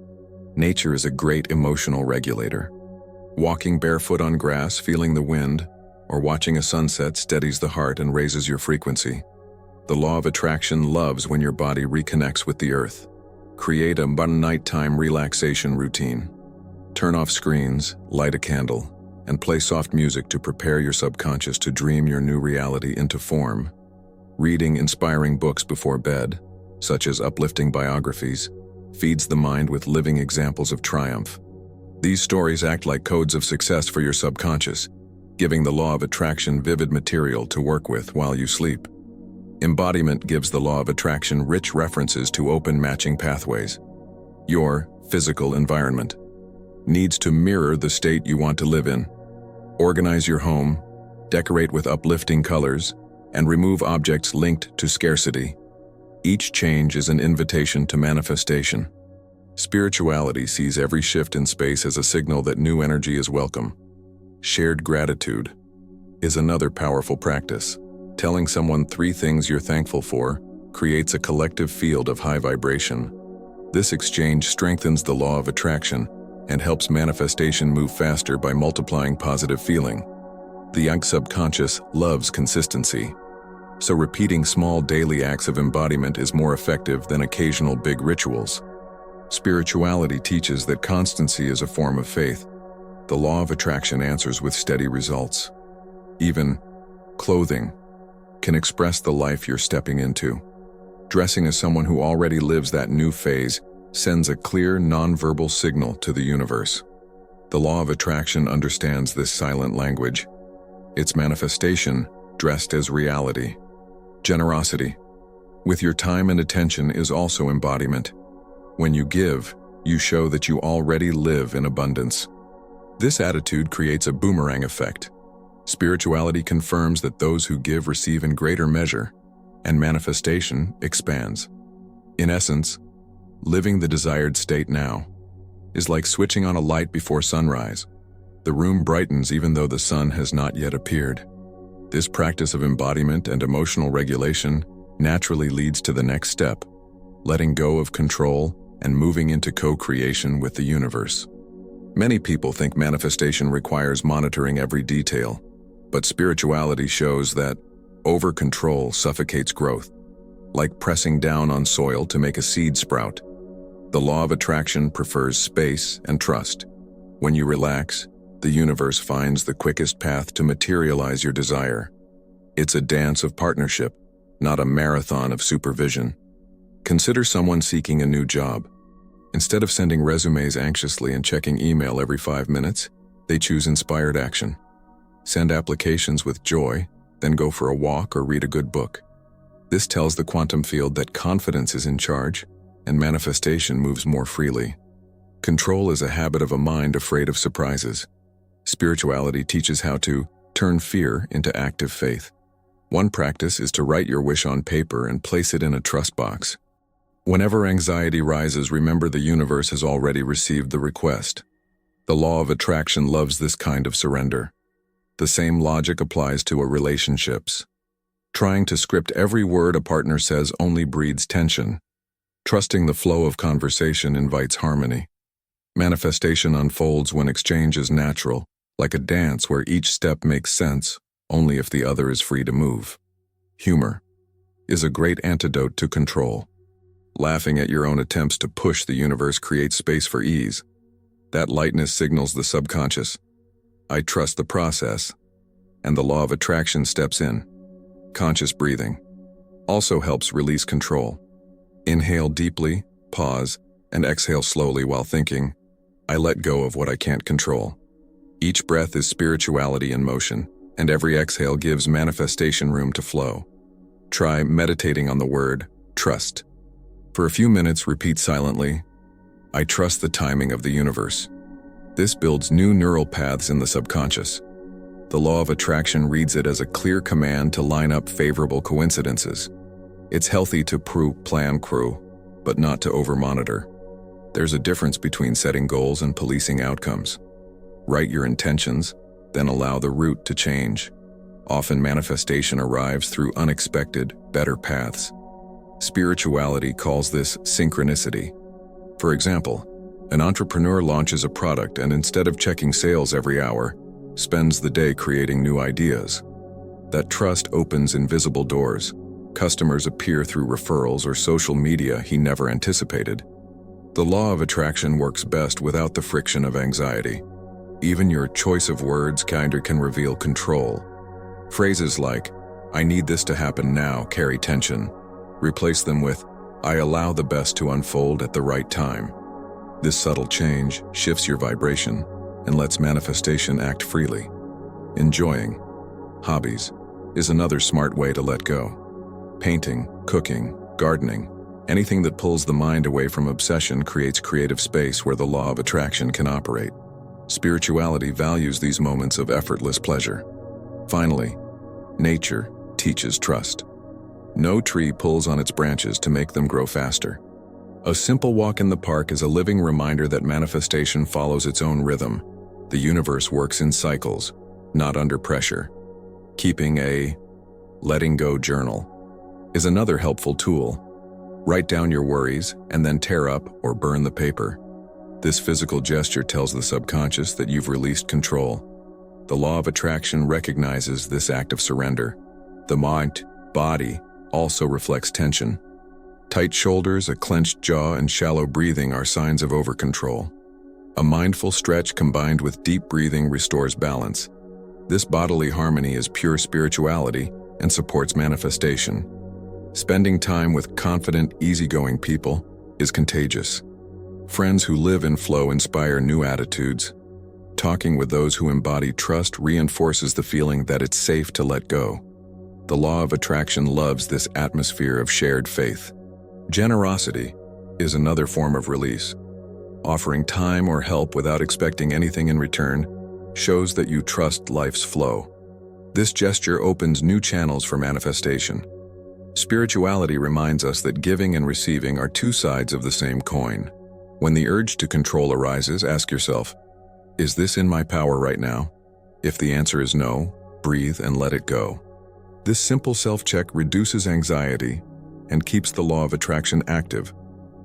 Speaker 1: Nature is a great emotional regulator. Walking barefoot on grass, feeling the wind, or watching a sunset steadies the heart and raises your frequency. The law of attraction loves when your body reconnects with the earth. Create a nighttime relaxation routine. Turn off screens, light a candle, and play soft music to prepare your subconscious to dream your new reality into form. Reading inspiring books before bed, such as uplifting biographies, feeds the mind with living examples of triumph. These stories act like codes of success for your subconscious, giving the law of attraction vivid material to work with while you sleep. Embodiment gives the law of attraction rich references to open matching pathways. Your physical environment needs to mirror the state you want to live in. Organize your home, decorate with uplifting colors, and remove objects linked to scarcity. Each change is an invitation to manifestation. Spirituality sees every shift in space as a signal that new energy is welcome. Shared gratitude is another powerful practice. Telling someone 3 things you're thankful for creates a collective field of high vibration. This exchange strengthens the law of attraction and helps manifestation move faster by multiplying positive feeling. The young subconscious loves consistency, so repeating small daily acts of embodiment is more effective than occasional big rituals. Spirituality teaches that constancy is a form of faith. The law of attraction answers with steady results. Even clothing can express the life you're stepping into. Dressing as someone who already lives that new phase sends a clear, non-verbal signal to the universe. The law of attraction understands this silent language. Its manifestation, dressed as reality. Generosity, with your time and attention, is also embodiment. When you give, you show that you already live in abundance. This attitude creates a boomerang effect. Spirituality confirms that those who give receive in greater measure, and manifestation expands. In essence, living the desired state now is like switching on a light before sunrise. The room brightens even though the sun has not yet appeared. This practice of embodiment and emotional regulation naturally leads to the next step, letting go of control and moving into co-creation with the universe. Many people think manifestation requires monitoring every detail, but spirituality shows that over-control suffocates growth, like pressing down on soil to make a seed sprout. The law of attraction prefers space and trust. When you relax, the universe finds the quickest path to materialize your desire. It's a dance of partnership, not a marathon of supervision. Consider someone seeking a new job. Instead of sending resumes anxiously and checking email every 5 minutes, they choose inspired action. Send applications with joy, then go for a walk or read a good book. This tells the quantum field that confidence is in charge and manifestation moves more freely. Control is a habit of a mind afraid of surprises. Spirituality teaches how to turn fear into active faith. One practice is to write your wish on paper and place it in a trust box. Whenever anxiety rises, remember the universe has already received the request. The law of attraction loves this kind of surrender. The same logic applies to our relationships. Trying to script every word a partner says only breeds tension. Trusting the flow of conversation invites harmony. Manifestation unfolds when exchange is natural, like a dance where each step makes sense only if the other is free to move. Humor is a great antidote to control. Laughing at your own attempts to push the universe creates space for ease. That lightness signals the subconscious, I trust the process, and the law of attraction steps in. Conscious breathing also helps release control. Inhale deeply, pause, and exhale slowly while thinking, I let go of what I can't control. Each breath is spirituality in motion, and every exhale gives manifestation room to flow. Try meditating on the word, trust. For a few minutes, repeat silently, I trust the timing of the universe. This builds new neural paths in the subconscious. The law of attraction reads it as a clear command to line up favorable coincidences. It's healthy to plan crew, but not to over-monitor. There's a difference between setting goals and policing outcomes. Write your intentions, then allow the route to change. Often manifestation arrives through unexpected, better paths. Spirituality calls this synchronicity. For example, an entrepreneur launches a product and instead of checking sales every hour, spends the day creating new ideas. That trust opens invisible doors. Customers appear through referrals or social media he never anticipated. The law of attraction works best without the friction of anxiety. Even your choice of words can reveal control. Phrases like, I need this to happen now, carry tension. Replace them with, I allow the best to unfold at the right time. This subtle change shifts your vibration and lets manifestation act freely. Enjoying hobbies is another smart way to let go. Painting, cooking, gardening, anything that pulls the mind away from obsession creates creative space where the law of attraction can operate. Spirituality values these moments of effortless pleasure. Finally, nature teaches trust. No tree pulls on its branches to make them grow faster. A simple walk in the park is a living reminder that manifestation follows its own rhythm. The universe works in cycles, not under pressure. Keeping a letting go journal is another helpful tool. Write down your worries and then tear up or burn the paper. This physical gesture tells the subconscious that you've released control. The law of attraction recognizes this act of surrender. The mind, body, also reflects tension. Tight shoulders, a clenched jaw, and shallow breathing are signs of over-control. A mindful stretch combined with deep breathing restores balance. This bodily harmony is pure spirituality and supports manifestation. Spending time with confident, easygoing people is contagious. Friends who live in flow inspire new attitudes. Talking with those who embody trust reinforces the feeling that it's safe to let go. The law of attraction loves this atmosphere of shared faith. Generosity is another form of release. Offering time or help without expecting anything in return shows that you trust life's flow. This gesture opens new channels for manifestation. Spirituality reminds us that giving and receiving are two sides of the same coin. When the urge to control arises, ask yourself, is this in my power right now? If the answer is no, breathe and let it go. This simple self-check reduces anxiety and keeps the law of attraction active.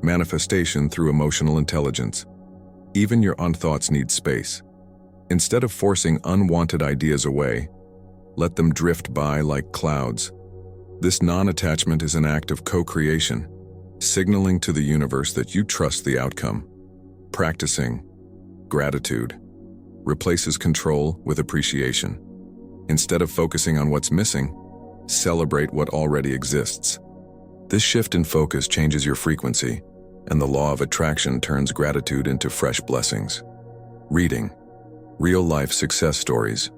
Speaker 1: Manifestation through emotional intelligence. Even your own thoughts need space. Instead of forcing unwanted ideas away, let them drift by like clouds. This non-attachment is an act of co-creation, signaling to the universe that you trust the outcome. Practicing gratitude replaces control with appreciation. Instead of focusing on what's missing, celebrate what already exists. This shift in focus changes your frequency, and the law of attraction turns gratitude into fresh blessings. Reading real-life success stories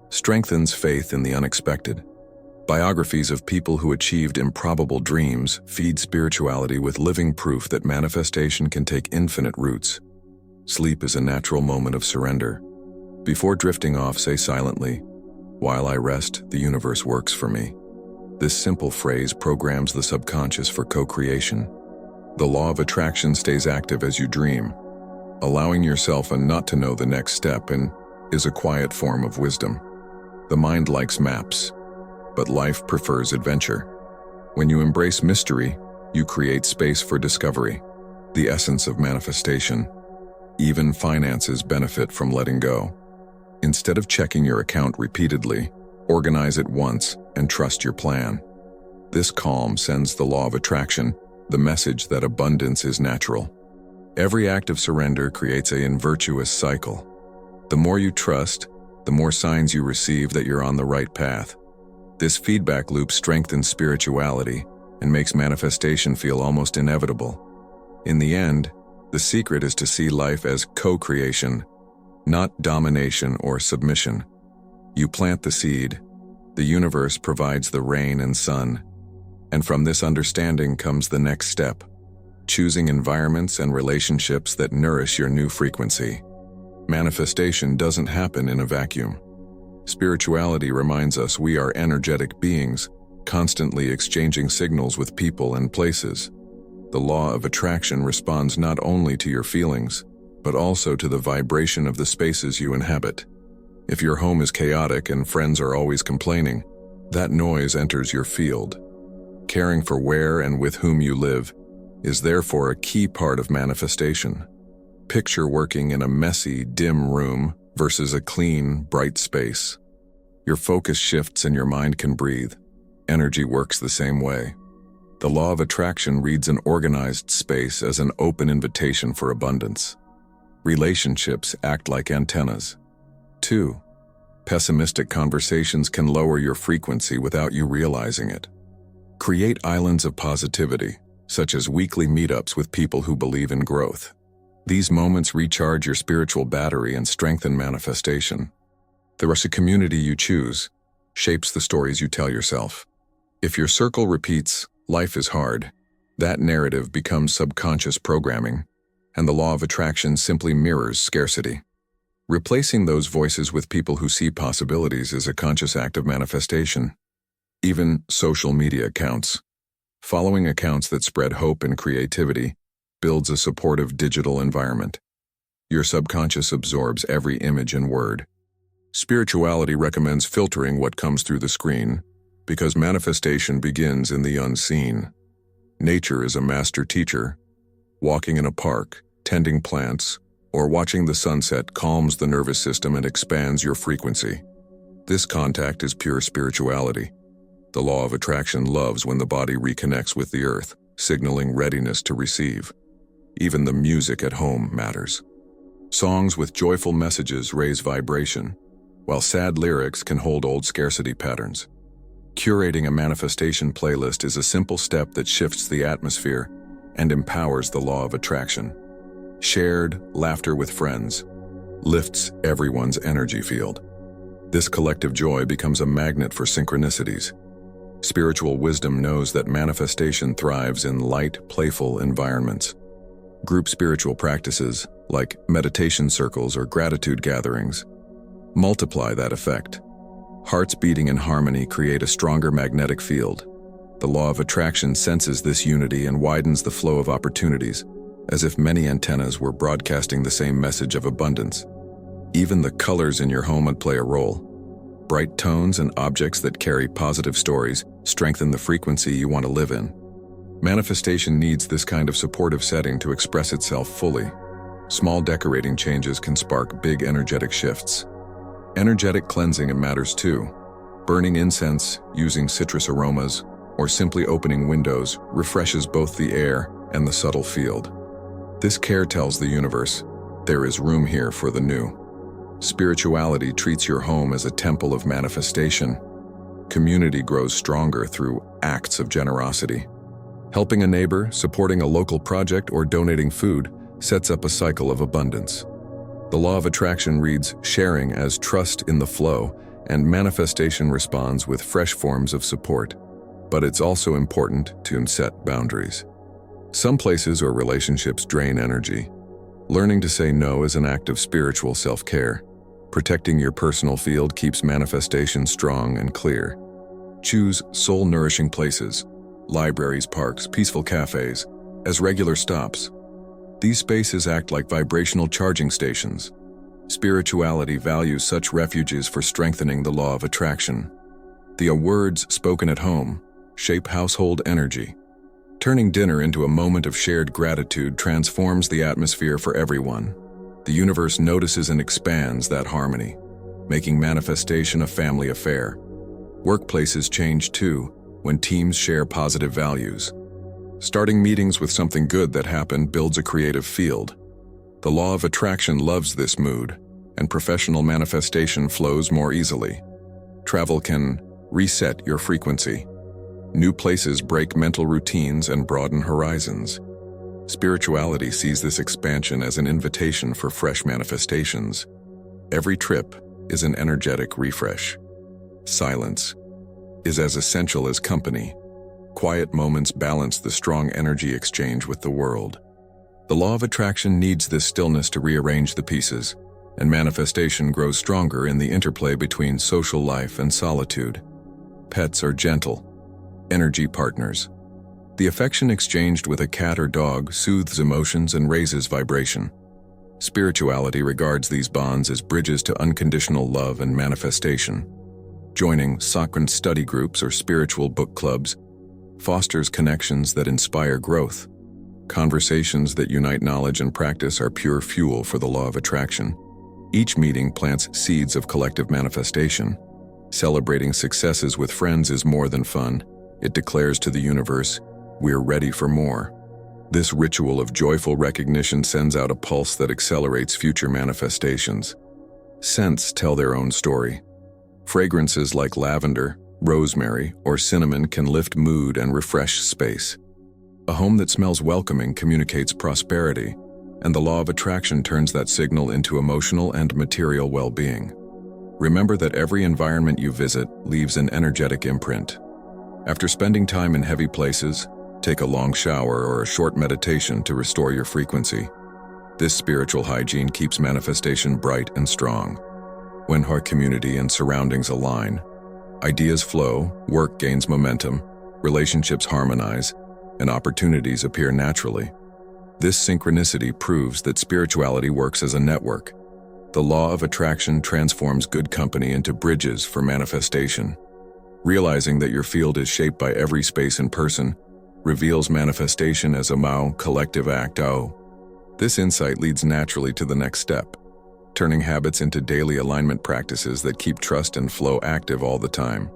Speaker 1: strengthens faith in the unexpected. Biographies of people who achieved improbable dreams feed spirituality with living proof that manifestation can take infinite roots. Sleep is a natural moment of surrender. Before drifting off, say silently, "While I rest, the universe works for me." This simple phrase programs the subconscious for co-creation. The law of attraction stays active as you dream. Allowing yourself not to know the next step is a quiet form of wisdom. The mind likes maps, but life prefers adventure. When you embrace mystery, You create space for discovery, the essence of manifestation. Even finances benefit from letting go. Instead of checking your account repeatedly, organize it once and trust your plan. This calm sends the law of attraction the message that abundance is natural. Every act of surrender creates a virtuous cycle. The more you trust, the more signs you receive that you're on the right path. This feedback loop strengthens spirituality and makes manifestation feel almost inevitable. In the end, the secret is to see life as co-creation, not domination or submission. You plant the seed, the universe provides the rain and sun, and from this understanding comes the next step, choosing environments and relationships that nourish your new frequency. Manifestation doesn't happen in a vacuum. Spirituality reminds us we are energetic beings, constantly exchanging signals with people and places. The law of attraction responds not only to your feelings, but also to the vibration of the spaces you inhabit. If your home is chaotic and friends are always complaining, that noise enters your field. Caring for where and with whom you live is therefore a key part of manifestation. Picture working in a messy, dim room versus a clean, bright space. Your focus shifts and your mind can breathe. Energy works the same way. The law of attraction reads an organized space as an open invitation for abundance. Relationships act like antennas. 2. Pessimistic conversations can lower your frequency without you realizing it. Create islands of positivity, such as weekly meetups with people who believe in growth. These moments recharge your spiritual battery and strengthen manifestation. The community you choose shapes the stories you tell yourself. If your circle repeats, "Life is hard," that narrative becomes subconscious programming, and the law of attraction simply mirrors scarcity. Replacing those voices with people who see possibilities is a conscious act of manifestation. Even social media accounts. Following accounts that spread hope and creativity builds a supportive digital environment. Your subconscious absorbs every image and word. Spirituality recommends filtering what comes through the screen, because manifestation begins in the unseen. Nature is a master teacher. Walking in a park, tending plants, or watching the sunset calms the nervous system and expands your frequency. This contact is pure spirituality. The law of attraction loves when the body reconnects with the earth, signaling readiness to receive. Even the music at home matters. Songs with joyful messages raise vibration, while sad lyrics can hold old scarcity patterns. Curating a manifestation playlist is a simple step that shifts the atmosphere and empowers the law of attraction. Shared laughter with friends lifts everyone's energy field. This collective joy becomes a magnet for synchronicities. Spiritual wisdom knows that manifestation thrives in light, playful environments. Group spiritual practices, like meditation circles or gratitude gatherings, multiply that effect. Hearts beating in harmony create a stronger magnetic field. The law of attraction senses this unity and widens the flow of opportunities, as if many antennas were broadcasting the same message of abundance. Even the colors in your home would play a role. Bright tones and objects that carry positive stories strengthen the frequency you want to live in. Manifestation needs this kind of supportive setting to express itself fully. Small decorating changes can spark big energetic shifts. Energetic cleansing matters too. Burning incense, using citrus aromas, or simply opening windows refreshes both the air and the subtle field. This care tells the universe, there is room here for the new. Spirituality treats your home as a temple of manifestation. Community grows stronger through acts of generosity. Helping a neighbor, supporting a local project, or donating food sets up a cycle of abundance. The law of attraction reads sharing as trust in the flow, and manifestation responds with fresh forms of support. But it's also important to set boundaries. Some places or relationships drain energy. Learning to say no is an act of spiritual self-care. Protecting your personal field keeps manifestation strong and clear. Choose soul-nourishing places, libraries, parks, peaceful cafes, as regular stops. These spaces act like vibrational charging stations. Spirituality values such refuges for strengthening the law of attraction. The words spoken at home shape household energy. Turning dinner into a moment of shared gratitude transforms the atmosphere for everyone. The universe notices and expands that harmony, making manifestation a family affair. Workplaces change too, when teams share positive values. Starting meetings with something good that happened builds a creative field. The law of attraction loves this mood, and professional manifestation flows more easily. Travel can reset your frequency. New places break mental routines and broaden horizons. Spirituality sees this expansion as an invitation for fresh manifestations. Every trip is an energetic refresh. Silence is as essential as company. Quiet moments balance the strong energy exchange with the world. The law of attraction needs this stillness to rearrange the pieces, and manifestation grows stronger in the interplay between social life and solitude. Pets are gentle, energy partners. The affection exchanged with a cat or dog soothes emotions and raises vibration. Spirituality regards these bonds as bridges to unconditional love and manifestation. Joining Sakran study groups or spiritual book clubs fosters connections that inspire growth. Conversations that unite knowledge and practice are pure fuel for the law of attraction. Each meeting plants seeds of collective manifestation. Celebrating successes with friends is more than fun. It declares to the universe, we're ready for more. This ritual of joyful recognition sends out a pulse that accelerates future manifestations. Scents tell their own story. Fragrances like lavender, rosemary, or cinnamon can lift mood and refresh space. A home that smells welcoming communicates prosperity, and the law of attraction turns that signal into emotional and material well-being. Remember that every environment you visit leaves an energetic imprint. After spending time in heavy places, take a long shower or a short meditation to restore your frequency. This spiritual hygiene keeps manifestation bright and strong. When our community and surroundings align, ideas flow, work gains momentum, relationships harmonize, and opportunities appear naturally. This synchronicity proves that spirituality works as a network. The law of attraction transforms good company into bridges for manifestation. Realizing that your field is shaped by every space and person reveals manifestation as a Mao collective act. This insight leads naturally to the next step, turning habits into daily alignment practices that keep trust and flow active all the time.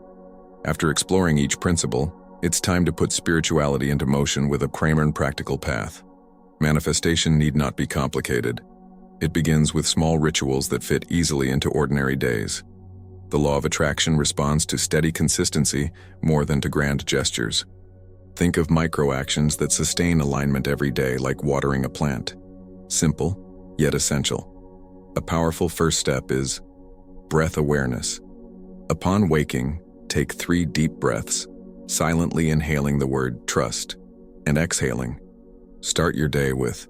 Speaker 1: After exploring each principle, it's time to put spirituality into motion with a Kramer practical path. Manifestation need not be complicated. It begins with small rituals that fit easily into ordinary days. The law of attraction responds to steady consistency more than to grand gestures. Think of micro-actions that sustain alignment every day, like watering a plant. Simple, yet essential. A powerful first step is breath awareness. Upon waking, take 3 deep breaths, silently inhaling the word trust and exhaling. Start your day with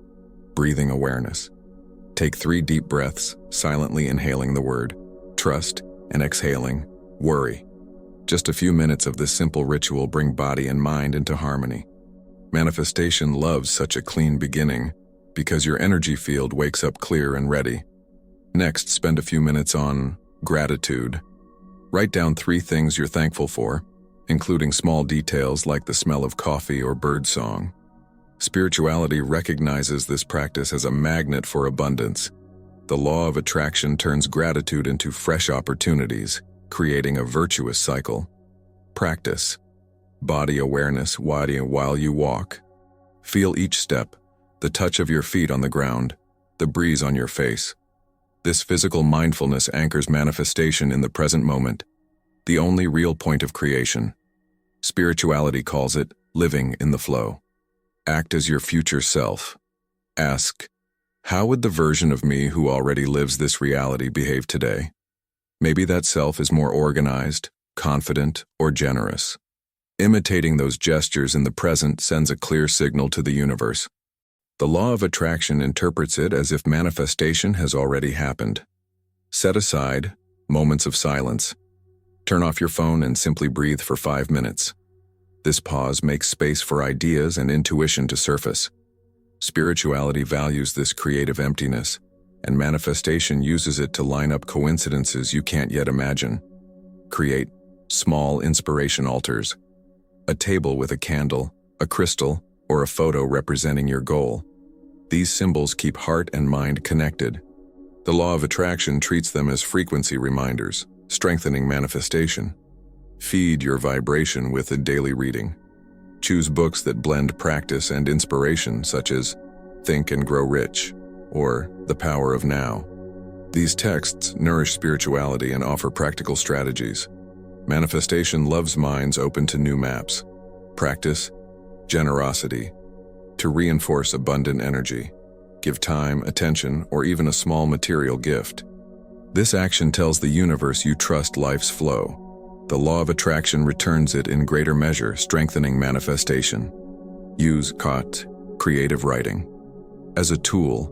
Speaker 1: breathing awareness. Take 3 deep breaths, silently inhaling the word trust and exhaling worry. Just a few minutes of this simple ritual bring body and mind into harmony. Manifestation loves such a clean beginning because your energy field wakes up clear and ready. Next, spend a few minutes on gratitude. Write down 3 things you're thankful for, including small details like the smell of coffee or birdsong. Spirituality recognizes this practice as a magnet for abundance. The law of attraction turns gratitude into fresh opportunities, creating a virtuous cycle. Practice. Body awareness while you walk. Feel each step, the touch of your feet on the ground, the breeze on your face. This physical mindfulness anchors manifestation in the present moment, the only real point of creation. Spirituality calls it living in the flow. Act as your future self. Ask, how would the version of me who already lives this reality behave today? Maybe that self is more organized, confident, or generous. Imitating those gestures in the present sends a clear signal to the universe. The law of attraction interprets it as if manifestation has already happened. Set aside moments of silence. Turn off your phone and simply breathe for 5 minutes. This pause makes space for ideas and intuition to surface. Spirituality values this creative emptiness, and manifestation uses it to line up coincidences you can't yet imagine. Create small inspiration altars. A table with a candle, a crystal, or a photo representing your goal. These symbols keep heart and mind connected. The law of attraction treats them as frequency reminders, strengthening manifestation. Feed your vibration with a daily reading. Choose books that blend practice and inspiration, such as Think and Grow Rich or The Power of Now. These texts nourish spirituality and offer practical strategies. Manifestation loves minds open to new maps. Practice generosity to reinforce abundant energy. Give time, attention, or even a small material gift. This action tells the universe you trust life's flow. The law of attraction returns it in greater measure, strengthening manifestation. Use creative writing. As a tool,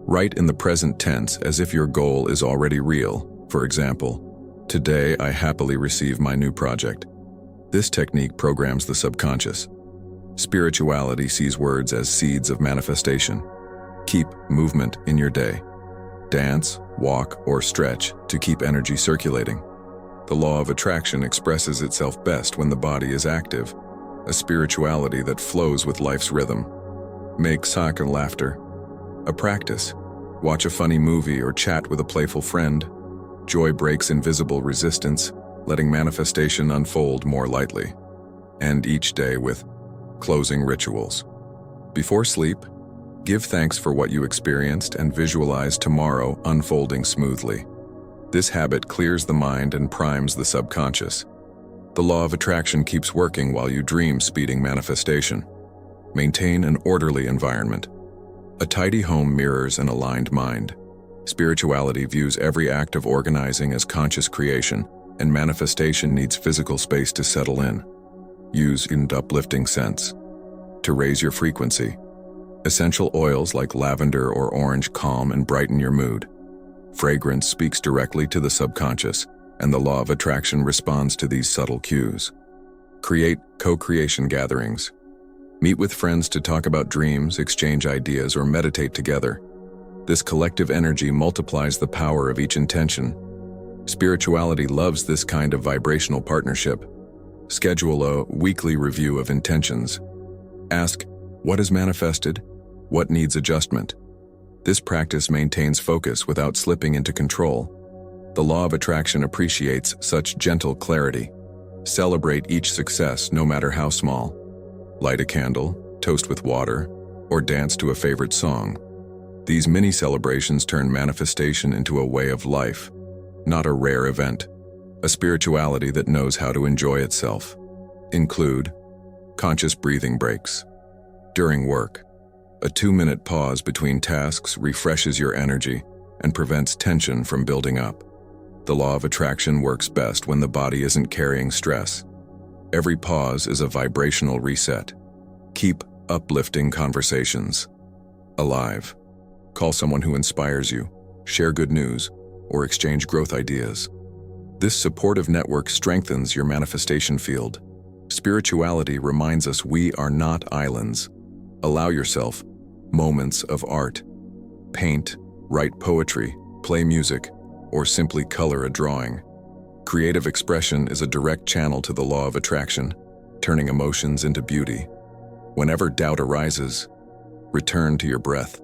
Speaker 1: write in the present tense as if your goal is already real. For example, today I happily receive my new project. This technique programs the subconscious. Spirituality sees words as seeds of manifestation. Keep movement in your day. Dance, walk, or stretch to keep energy circulating. The law of attraction expresses itself best when the body is active, a spirituality that flows with life's rhythm. Make sak and laughter a practice. Watch a funny movie or chat with a playful friend. Joy breaks invisible resistance, letting manifestation unfold more lightly. End each day with closing rituals. Before sleep, give thanks for what you experienced and visualize tomorrow unfolding smoothly. This habit clears the mind and primes the subconscious. The law of attraction keeps working while you dream, speeding manifestation. Maintain an orderly environment. A tidy home mirrors an aligned mind. Spirituality views every act of organizing as conscious creation, and manifestation needs physical space to settle in. Use uplifting scents to raise your frequency. Essential oils like lavender or orange calm and brighten your mood. Fragrance speaks directly to the subconscious, and the law of attraction responds to these subtle cues. Create co-creation gatherings. Meet with friends to talk about dreams, exchange ideas, or meditate together. This collective energy multiplies the power of each intention. Spirituality loves this kind of vibrational partnership. Schedule a weekly review of intentions. Ask, what is manifested? What needs adjustment? This practice maintains focus without slipping into control. The law of attraction appreciates such gentle clarity. Celebrate each success, no matter how small. Light a candle, toast with water, or dance to a favorite song. These mini celebrations turn manifestation into a way of life, not a rare event. A spirituality that knows how to enjoy itself. Include conscious breathing breaks. During work, a 2-minute pause between tasks refreshes your energy and prevents tension from building up. The law of attraction works best when the body isn't carrying stress. Every pause is a vibrational reset. Keep uplifting conversations alive. Call someone who inspires you, share good news, or exchange growth ideas. This supportive network strengthens your manifestation field. Spirituality reminds us we are not islands. Allow yourself moments of art. Paint, write poetry, play music, or simply color a drawing. Creative expression is a direct channel to the law of attraction, turning emotions into beauty. Whenever doubt arises, return to your breath.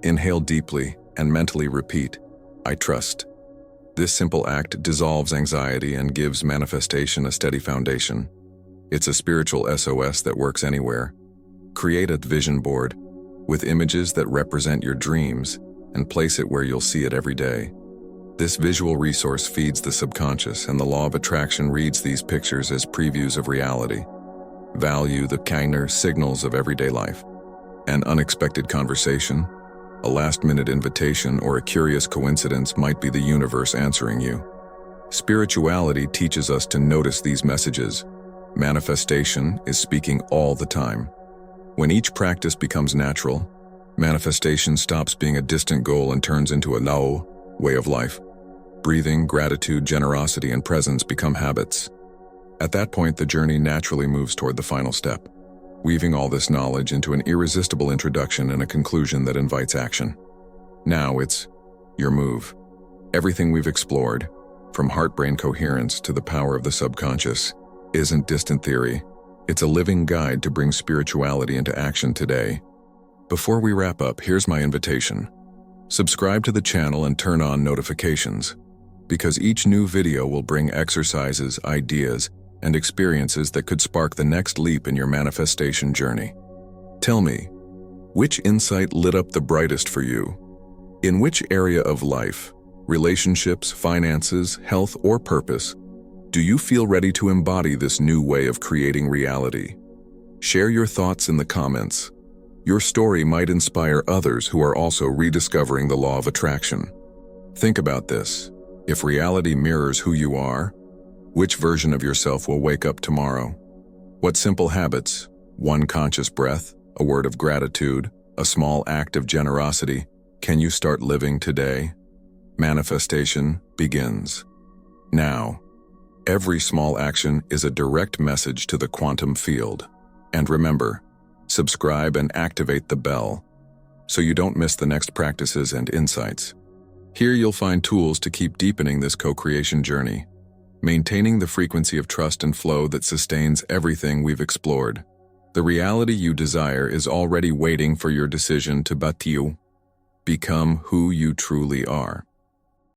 Speaker 1: Inhale deeply and mentally repeat, I trust. This simple act dissolves anxiety and gives manifestation a steady foundation. It's a spiritual SOS that works anywhere. Create a vision board with images that represent your dreams and place it where you'll see it every day. This visual resource feeds the subconscious, and the law of attraction reads these pictures as previews of reality. Value the kinder signals of everyday life. An unexpected conversation, a last-minute invitation, or a curious coincidence might be the universe answering you. Spirituality teaches us to notice these messages. Manifestation is speaking all the time. When each practice becomes natural, manifestation stops being a distant goal and turns into a now way of life. Breathing, gratitude, generosity, and presence become habits. At that point, the journey naturally moves toward the final step, weaving all this knowledge into an irresistible introduction and a conclusion that invites action. Now it's your move. Everything we've explored, from heart-brain coherence to the power of the subconscious, isn't distant theory. It's a living guide to bring spirituality into action today. Before we wrap up, here's my invitation. Subscribe to the channel and turn on notifications, because each new video will bring exercises, ideas, and experiences that could spark the next leap in your manifestation journey. Tell me, which insight lit up the brightest for you? In which area of life, relationships, finances, health, or purpose, do you feel ready to embody this new way of creating reality? Share your thoughts in the comments. Your story might inspire others who are also rediscovering the law of attraction. Think about this. If reality mirrors who you are, which version of yourself will wake up tomorrow? What simple habits, one conscious breath, a word of gratitude, a small act of generosity, can you start living today? Manifestation begins now. Every small action is a direct message to the quantum field. And remember, subscribe and activate the bell so you don't miss the next practices and insights. Here you'll find tools to keep deepening this co-creation journey, maintaining the frequency of trust and flow that sustains everything we've explored. The reality you desire is already waiting for your decision to become who you truly are.